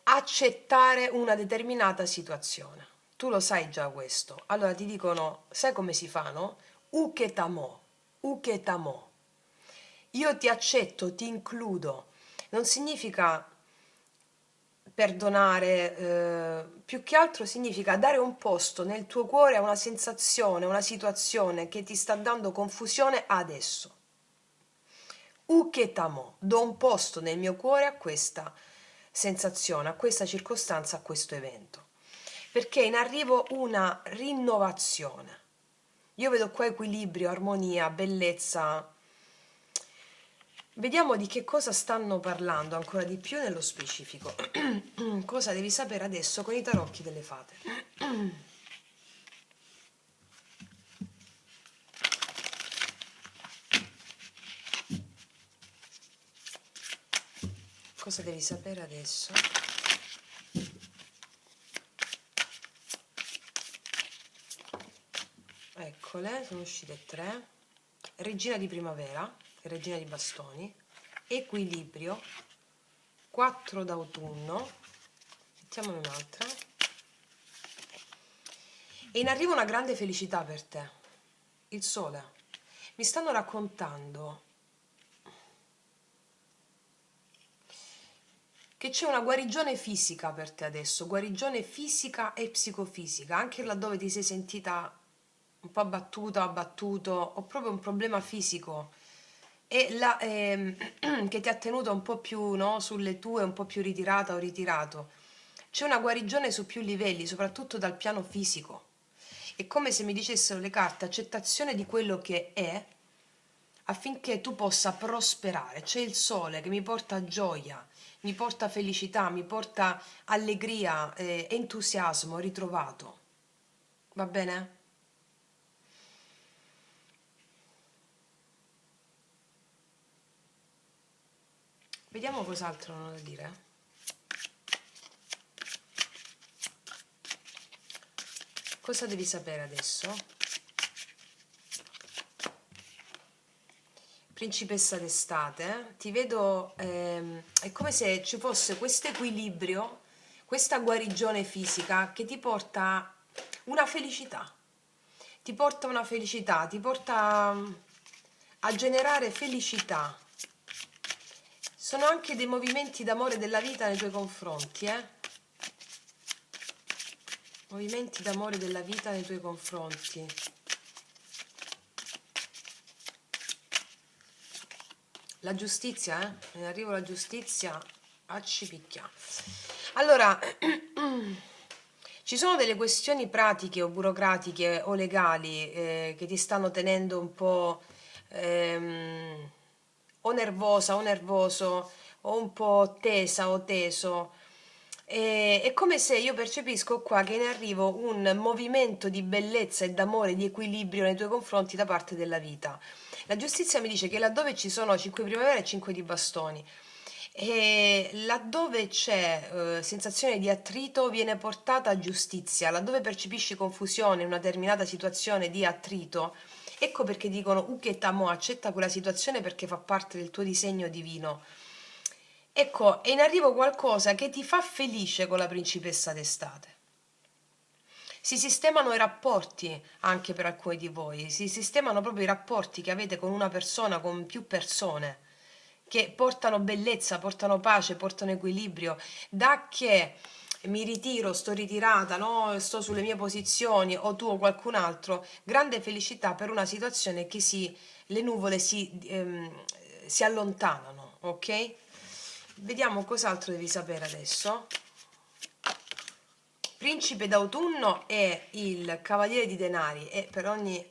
accettare una determinata situazione. Tu lo sai già questo. Allora ti dicono, sai come si fa, no? Uketamo, uketamo. Io ti accetto, ti includo. Non significa perdonare, più che altro significa dare un posto nel tuo cuore a una sensazione, una situazione che ti sta dando confusione adesso. Uketamo, do un posto nel mio cuore a questa sensazione, a questa circostanza, a questo evento. Perché è in arrivo una rinnovazione. Io vedo qua equilibrio, armonia, bellezza. Vediamo di che cosa stanno parlando ancora di più nello specifico. Cosa devi sapere adesso con i tarocchi delle fate? Cosa devi sapere adesso? Eccole, sono uscite 3. Regina di primavera, regina di bastoni, equilibrio, 4 d'autunno, mettiamone un'altra. E in arrivo una grande felicità per te, il sole. Mi stanno raccontando che c'è una guarigione fisica per te adesso, guarigione fisica e psicofisica, anche laddove ti sei sentita un po' abbattuta, abbattuto, o proprio un problema fisico che ti ha tenuto un po' più, no, sulle tue, un po' più ritirata o ritirato. C'è una guarigione su più livelli, soprattutto dal piano fisico. È come se mi dicessero le carte accettazione di quello che è affinché tu possa prosperare. C'è il sole che mi porta gioia, mi porta felicità, mi porta allegria, entusiasmo ritrovato. Va bene? Vediamo cos'altro hanno da dire. Cosa devi sapere adesso? Principessa d'estate, ti vedo, è come se ci fosse questo equilibrio, questa guarigione fisica che ti porta una felicità, ti porta una felicità, ti porta a generare felicità. Sono anche dei movimenti d'amore della vita nei tuoi confronti, movimenti d'amore della vita nei tuoi confronti. La giustizia, in arrivo la giustizia, accipicchia. Allora, ci sono delle questioni pratiche o burocratiche o legali che ti stanno tenendo un po' o nervosa o nervoso o un po' tesa o teso. È come se io percepisco qua che è in arrivo un movimento di bellezza e d'amore, di equilibrio nei tuoi confronti da parte della vita. La giustizia mi dice che laddove ci sono 5 primavera e 5 di bastoni, e laddove c'è sensazione di attrito viene portata giustizia, laddove percepisci confusione in una determinata situazione di attrito, ecco perché dicono Uketamo, accetta quella situazione perché fa parte del tuo disegno divino. Ecco, è in arrivo qualcosa che ti fa felice con la principessa d'estate. Si sistemano i rapporti anche per alcuni di voi, si sistemano proprio i rapporti che avete con una persona, con più persone, che portano bellezza, portano pace, portano equilibrio. Da che mi ritiro, sto ritirata, no? Sto sulle mie posizioni o tu o qualcun altro, grande felicità per una situazione che le nuvole si allontanano, ok? Vediamo cos'altro devi sapere adesso. Principe d'autunno è il cavaliere di denari e per ogni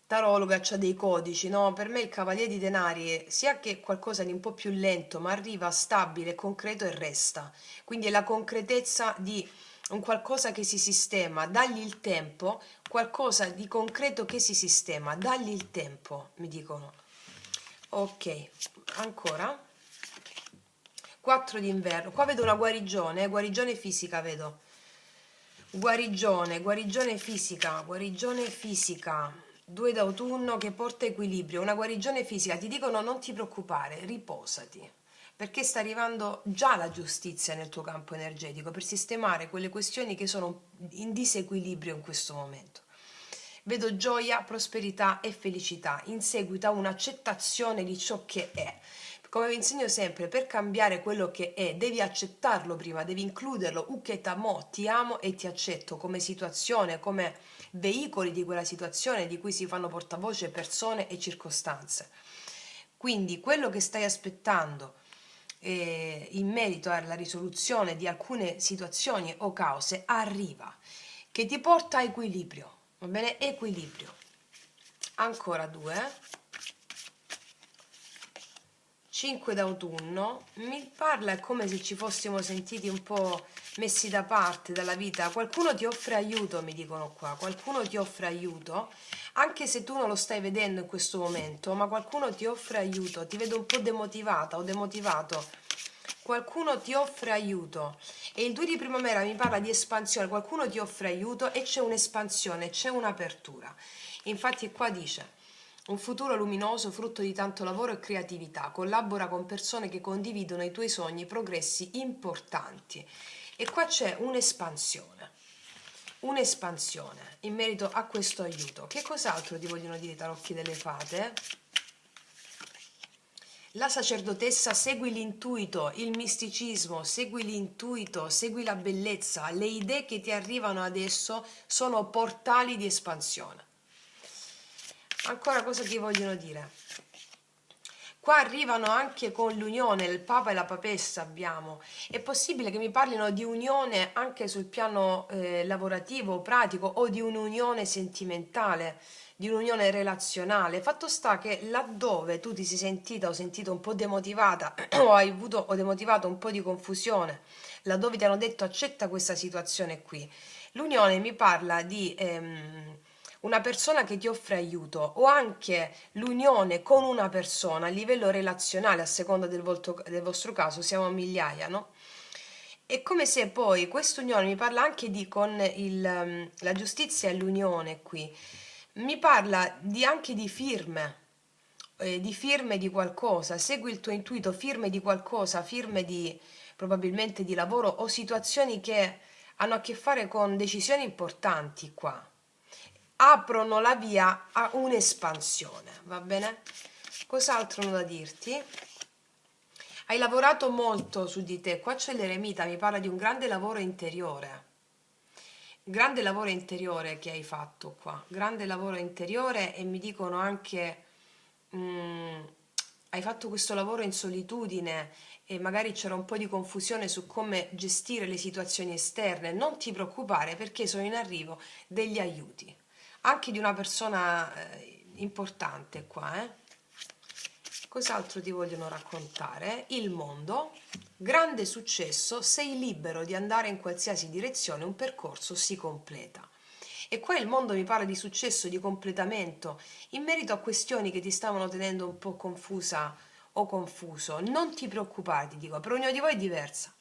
tarologa c'ha dei codici, no? Per me il cavaliere di denari è sia che qualcosa di un po' più lento, ma arriva stabile, concreto e resta. Quindi è la concretezza di un qualcosa che si sistema, dagli il tempo, qualcosa di concreto che si sistema, dagli il tempo, mi dicono. Ok, ancora. 4 d'inverno. Qua vedo una guarigione, guarigione fisica vedo. Guarigione fisica, guarigione fisica. 2 d'autunno che porta equilibrio, una guarigione fisica. Ti dicono non ti preoccupare, riposati, perché sta arrivando già la giustizia nel tuo campo energetico per sistemare quelle questioni che sono in disequilibrio in questo momento. Vedo gioia, prosperità e felicità in seguito a un'accettazione di ciò che è. Come vi insegno sempre, per cambiare quello che è, devi accettarlo prima, devi includerlo. Uketamo, ti amo e ti accetto come situazione, come veicoli di quella situazione di cui si fanno portavoce persone e circostanze. Quindi quello che stai aspettando in merito alla risoluzione di alcune situazioni o cause arriva, che ti porta a equilibrio, va bene? Equilibrio. Ancora 2. 5 d'autunno mi parla, è come se ci fossimo sentiti un po' messi da parte dalla vita. Qualcuno ti offre aiuto, mi dicono qua, qualcuno ti offre aiuto, anche se tu non lo stai vedendo in questo momento, ma qualcuno ti offre aiuto. Ti vedo un po' demotivata o demotivato. Qualcuno ti offre aiuto e il 2 di primavera mi parla di espansione, qualcuno ti offre aiuto e c'è un'espansione, c'è un'apertura. Infatti qua dice un futuro luminoso frutto di tanto lavoro e creatività, collabora con persone che condividono i tuoi sogni, progressi importanti. E qua c'è un'espansione in merito a questo aiuto. Che cos'altro ti vogliono dire i tarocchi delle fate? La sacerdotessa segui l'intuito, il misticismo, segui l'intuito, segui la bellezza, le idee che ti arrivano adesso sono portali di espansione. Ancora cosa ti vogliono dire? Qua arrivano anche con l'unione, il Papa e la Papessa abbiamo. È possibile che mi parlino di unione anche sul piano lavorativo, pratico o di un'unione sentimentale, di un'unione relazionale. Fatto sta che laddove tu ti sei sentita o sentito un po' demotivata o hai avuto o demotivato un po' di confusione, laddove ti hanno detto accetta questa situazione qui, l'unione mi parla di una persona che ti offre aiuto o anche l'unione con una persona a livello relazionale, a seconda del vostro caso, siamo a migliaia, no? È come se poi quest'unione mi parla anche la giustizia e l'unione qui, mi parla anche di firme di qualcosa, segui il tuo intuito, firme di qualcosa, firme di probabilmente di lavoro o situazioni che hanno a che fare con decisioni importanti qua aprono la via a un'espansione, va bene? Cos'altro hanno da dirti? Hai lavorato molto su di te, qua c'è l'eremita, mi parla di un grande lavoro interiore che hai fatto qua, grande lavoro interiore e mi dicono anche mm, hai fatto questo lavoro in solitudine e magari c'era un po' di confusione su come gestire le situazioni esterne, non ti preoccupare perché sono in arrivo degli aiuti anche di una persona importante qua, eh? Cos'altro ti vogliono raccontare? Il mondo, grande successo, sei libero di andare in qualsiasi direzione, un percorso si completa. E qua il mondo mi parla di successo, di completamento, in merito a questioni che ti stavano tenendo un po' confusa o confuso. Non ti preoccupare, ti dico, per ognuno di voi è diversa.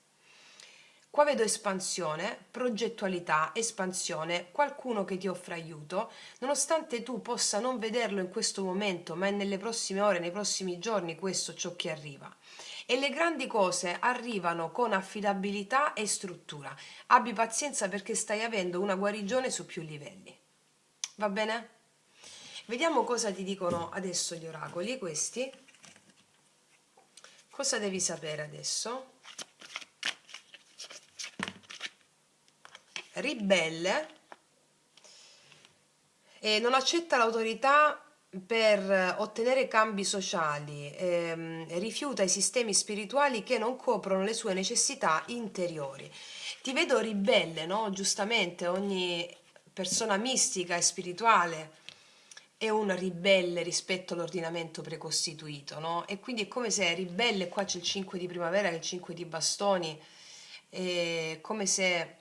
Qua vedo espansione, progettualità, espansione, qualcuno che ti offre aiuto, nonostante tu possa non vederlo in questo momento, ma è nelle prossime ore, nei prossimi giorni questo ciò che arriva. E le grandi cose arrivano con affidabilità e struttura. Abbi pazienza perché stai avendo una guarigione su più livelli. Va bene? Vediamo cosa ti dicono adesso gli oracoli, questi. Cosa devi sapere adesso? Ribelle e non accetta l'autorità per ottenere cambi sociali, rifiuta i sistemi spirituali che non coprono le sue necessità interiori. Ti vedo ribelle, no? Giustamente ogni persona mistica e spirituale è un ribelle rispetto all'ordinamento precostituito, no? E quindi è come se ribelle, qua c'è il 5 di primavera, che è il 5 di bastoni, è come se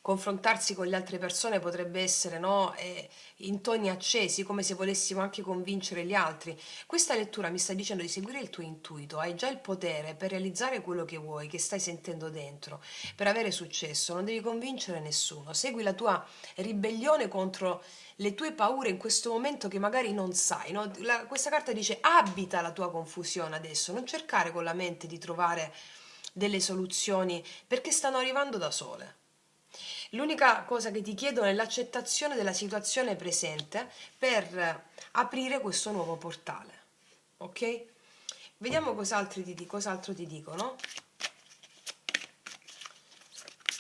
confrontarsi con le altre persone potrebbe essere, no, in toni accesi, come se volessimo anche convincere gli altri. Questa lettura mi sta dicendo di seguire il tuo intuito, hai già il potere per realizzare quello che vuoi, che stai sentendo dentro, per avere successo, non devi convincere nessuno, segui la tua ribellione contro le tue paure in questo momento che magari non sai, no? Questa carta dice abita la tua confusione adesso, non cercare con la mente di trovare delle soluzioni perché stanno arrivando da sole. L'unica cosa che ti chiedono è l'accettazione della situazione presente per aprire questo nuovo portale. Ok? Vediamo cos'altro ti dicono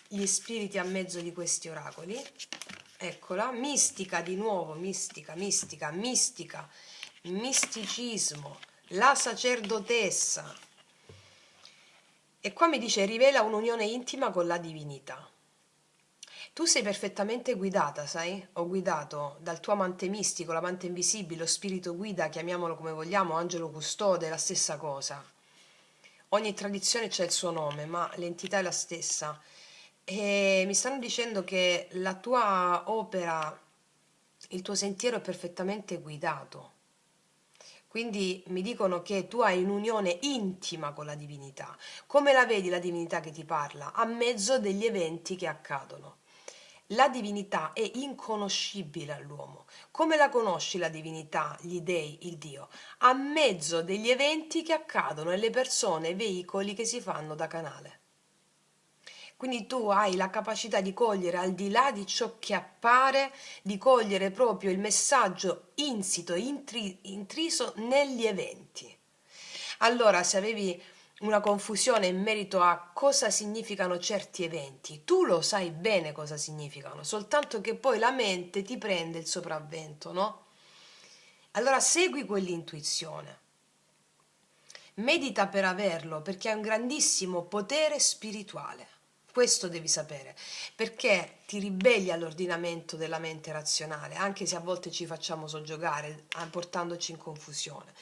gli spiriti a mezzo di questi oracoli. Eccola, mistica di nuovo, mistica, misticismo, la sacerdotessa. E qua mi dice rivela un'unione intima con la divinità. Tu sei perfettamente guidata, sai? O guidato dal tuo amante mistico, l'amante invisibile, lo spirito guida, chiamiamolo come vogliamo, angelo custode, è la stessa cosa. Ogni tradizione c'è il suo nome, ma l'entità è la stessa. E mi stanno dicendo che la tua opera, il tuo sentiero è perfettamente guidato. Quindi mi dicono che tu hai un'unione intima con la divinità. Come la vedi la divinità che ti parla? A mezzo degli eventi che accadono. La divinità è inconoscibile all'uomo. Come la conosci la divinità, gli dei, il Dio? A mezzo degli eventi che accadono e le persone, i veicoli che si fanno da canale. Quindi tu hai la capacità di cogliere al di là di ciò che appare, di cogliere proprio il messaggio insito, intriso negli eventi. Allora, se avevi una confusione in merito a cosa significano certi eventi, tu lo sai bene cosa significano, soltanto che poi la mente ti prende il sopravvento, no? Allora segui quell'intuizione. Medita per averlo, perché hai un grandissimo potere spirituale. Questo devi sapere, perché ti ribelli all'ordinamento della mente razionale, anche se a volte ci facciamo soggiogare, portandoci in confusione.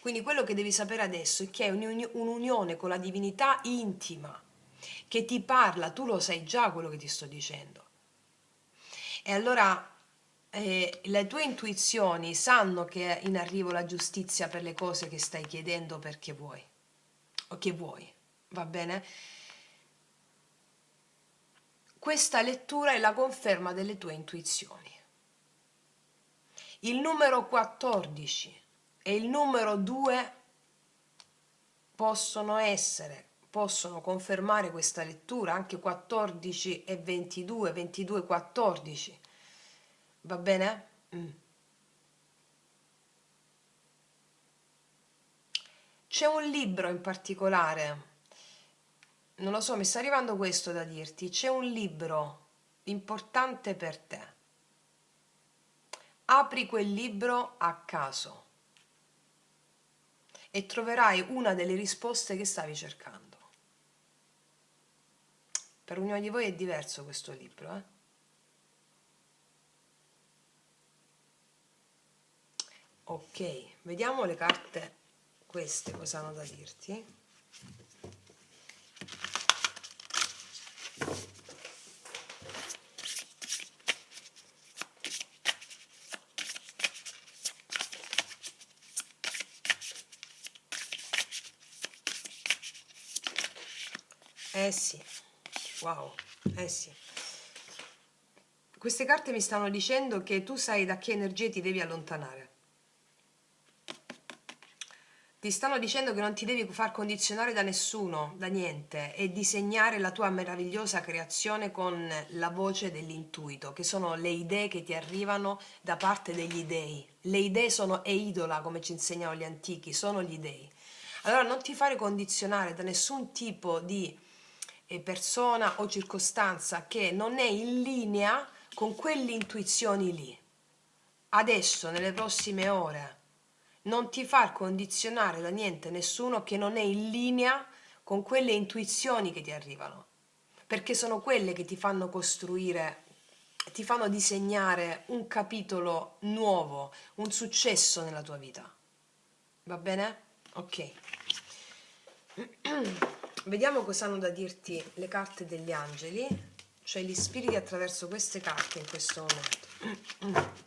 Quindi quello che devi sapere adesso è che è un'unione con la divinità intima, che ti parla, tu lo sai già quello che ti sto dicendo. E allora le tue intuizioni sanno che è in arrivo la giustizia per le cose che stai chiedendo perché vuoi, o che vuoi, va bene? Questa lettura è la conferma delle tue intuizioni. Il numero 14 e il numero 2 possono confermare questa lettura, anche 14 e 22, 22 e 14. Va bene? C'è un libro in particolare, non lo so, mi sta arrivando questo da dirti, c'è un libro importante per te. Apri quel libro a caso e troverai una delle risposte che stavi cercando. Per ognuno di voi è diverso questo libro, eh? Ok, vediamo le carte queste cosa hanno da dirti. Eh sì, wow, eh sì. Queste carte mi stanno dicendo che tu sai da che energie ti devi allontanare. Ti stanno dicendo che non ti devi far condizionare da nessuno, da niente, e disegnare la tua meravigliosa creazione con la voce dell'intuito, che sono le idee che ti arrivano da parte degli dei. Le idee sono eidola, come ci insegnano gli antichi, sono gli dei. Allora non ti fare condizionare da nessun tipo di persona o circostanza che non è in linea con quelle intuizioni lì. Adesso, nelle prossime ore, non ti far condizionare da niente, nessuno che non è in linea con quelle intuizioni che ti arrivano, perché sono quelle che ti fanno costruire, ti fanno disegnare un capitolo nuovo, un successo nella tua vita. Va bene? Ok. Vediamo cosa hanno da dirti le carte degli angeli, cioè gli spiriti attraverso queste carte in questo momento.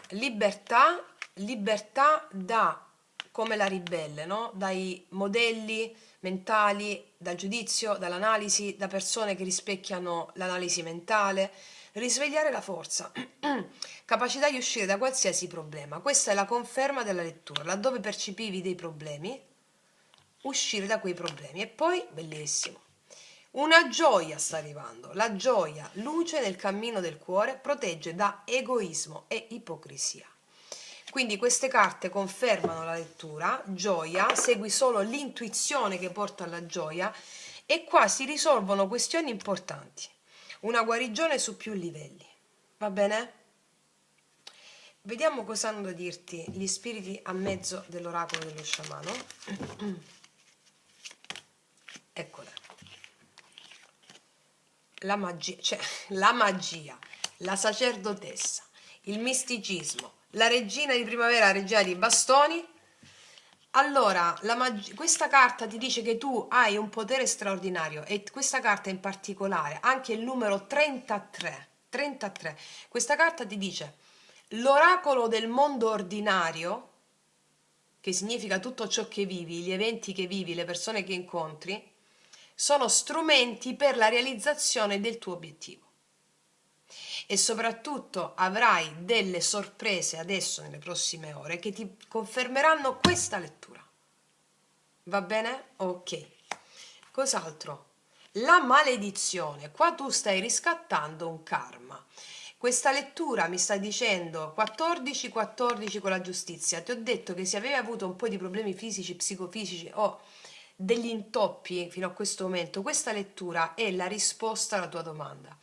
Libertà, libertà da, come la ribelle, no? Dai modelli mentali, dal giudizio, dall'analisi, da persone che rispecchiano l'analisi mentale, risvegliare la forza, capacità di uscire da qualsiasi problema. Questa è la conferma della lettura, laddove percepivi dei problemi, uscire da quei problemi. E poi, bellissimo, una gioia sta arrivando, la gioia, luce nel cammino del cuore, protegge da egoismo e ipocrisia. Quindi queste carte confermano la lettura, gioia, segui solo l'intuizione che porta alla gioia e qua si risolvono questioni importanti. Una guarigione su più livelli. Va bene? Vediamo cosa hanno da dirti gli spiriti a mezzo dell'oracolo dello sciamano. Eccole. La magia, la sacerdotessa, il misticismo, la regina di primavera, la regina di bastoni. Allora, questa carta ti dice che tu hai un potere straordinario e questa carta in particolare, anche il numero 33, 33, questa carta ti dice l'oracolo del mondo ordinario, che significa tutto ciò che vivi, gli eventi che vivi, le persone che incontri, sono strumenti per la realizzazione del tuo obiettivo. E soprattutto avrai delle sorprese adesso nelle prossime ore che ti confermeranno questa lettura. Va bene? Ok. Cos'altro? La maledizione. Qua tu stai riscattando un karma. Questa lettura mi sta dicendo 14-14 con la giustizia. Ti ho detto che se avevi avuto un po' di problemi fisici, psicofisici o degli intoppi fino a questo momento, questa lettura è la risposta alla tua domanda.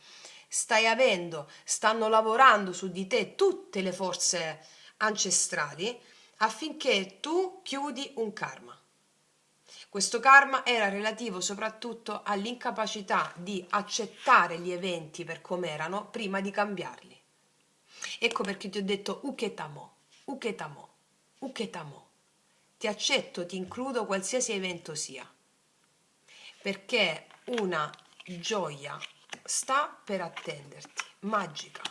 Stanno lavorando su di te tutte le forze ancestrali affinché tu chiudi un karma. Questo karma era relativo soprattutto all'incapacità di accettare gli eventi per come erano prima di cambiarli. Ecco perché ti ho detto uketamo, uketamo, uketamo. Ti accetto, ti includo qualsiasi evento sia, perché una gioia sta per attenderti, magica.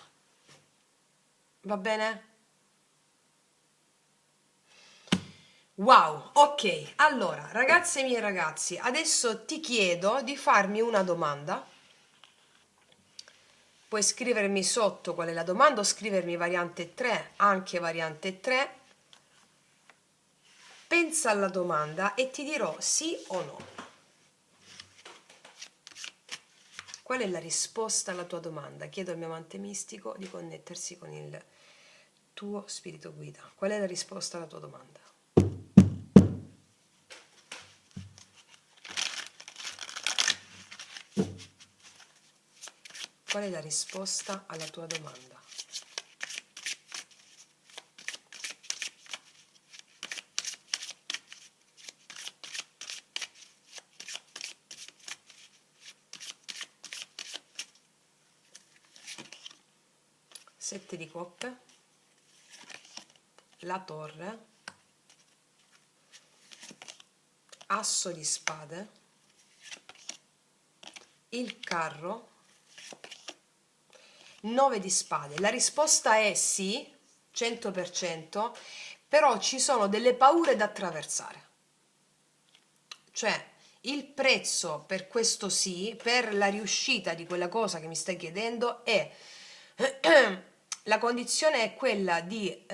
Va bene? Wow, ok. Allora, ragazze mie e ragazzi, adesso ti chiedo di farmi una domanda. Puoi scrivermi sotto qual è la domanda o scrivermi variante 3, anche variante 3. Pensa alla domanda e ti dirò sì o no. Qual è la risposta alla tua domanda? Chiedo al mio amante mistico di connettersi con il tuo spirito guida. Qual è la risposta alla tua domanda? Qual è la risposta alla tua domanda? Sette di coppe, la torre, asso di spade, il carro, 9 di spade. La risposta è sì, 100%, però ci sono delle paure da attraversare. Cioè, il prezzo per questo sì, per la riuscita di quella cosa che mi stai chiedendo è la condizione è quella di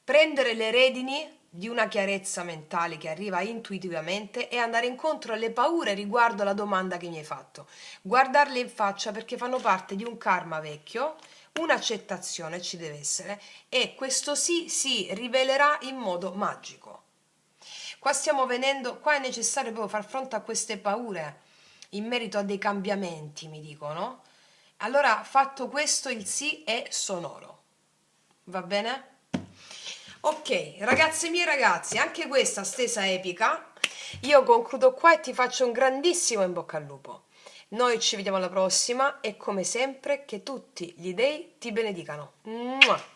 prendere le redini di una chiarezza mentale che arriva intuitivamente e andare incontro alle paure riguardo alla domanda che mi hai fatto. Guardarle in faccia perché fanno parte di un karma vecchio, un'accettazione ci deve essere e questo sì si rivelerà in modo magico. Qua stiamo venendo, qua è necessario proprio far fronte a queste paure in merito a dei cambiamenti, mi dicono. Allora, fatto questo, il sì è sonoro. Va bene? Ok, ragazze mie ragazzi, anche questa stesa epica. Io concludo qua e ti faccio un grandissimo in bocca al lupo. Noi ci vediamo alla prossima e come sempre che tutti gli dei ti benedicano. Mua!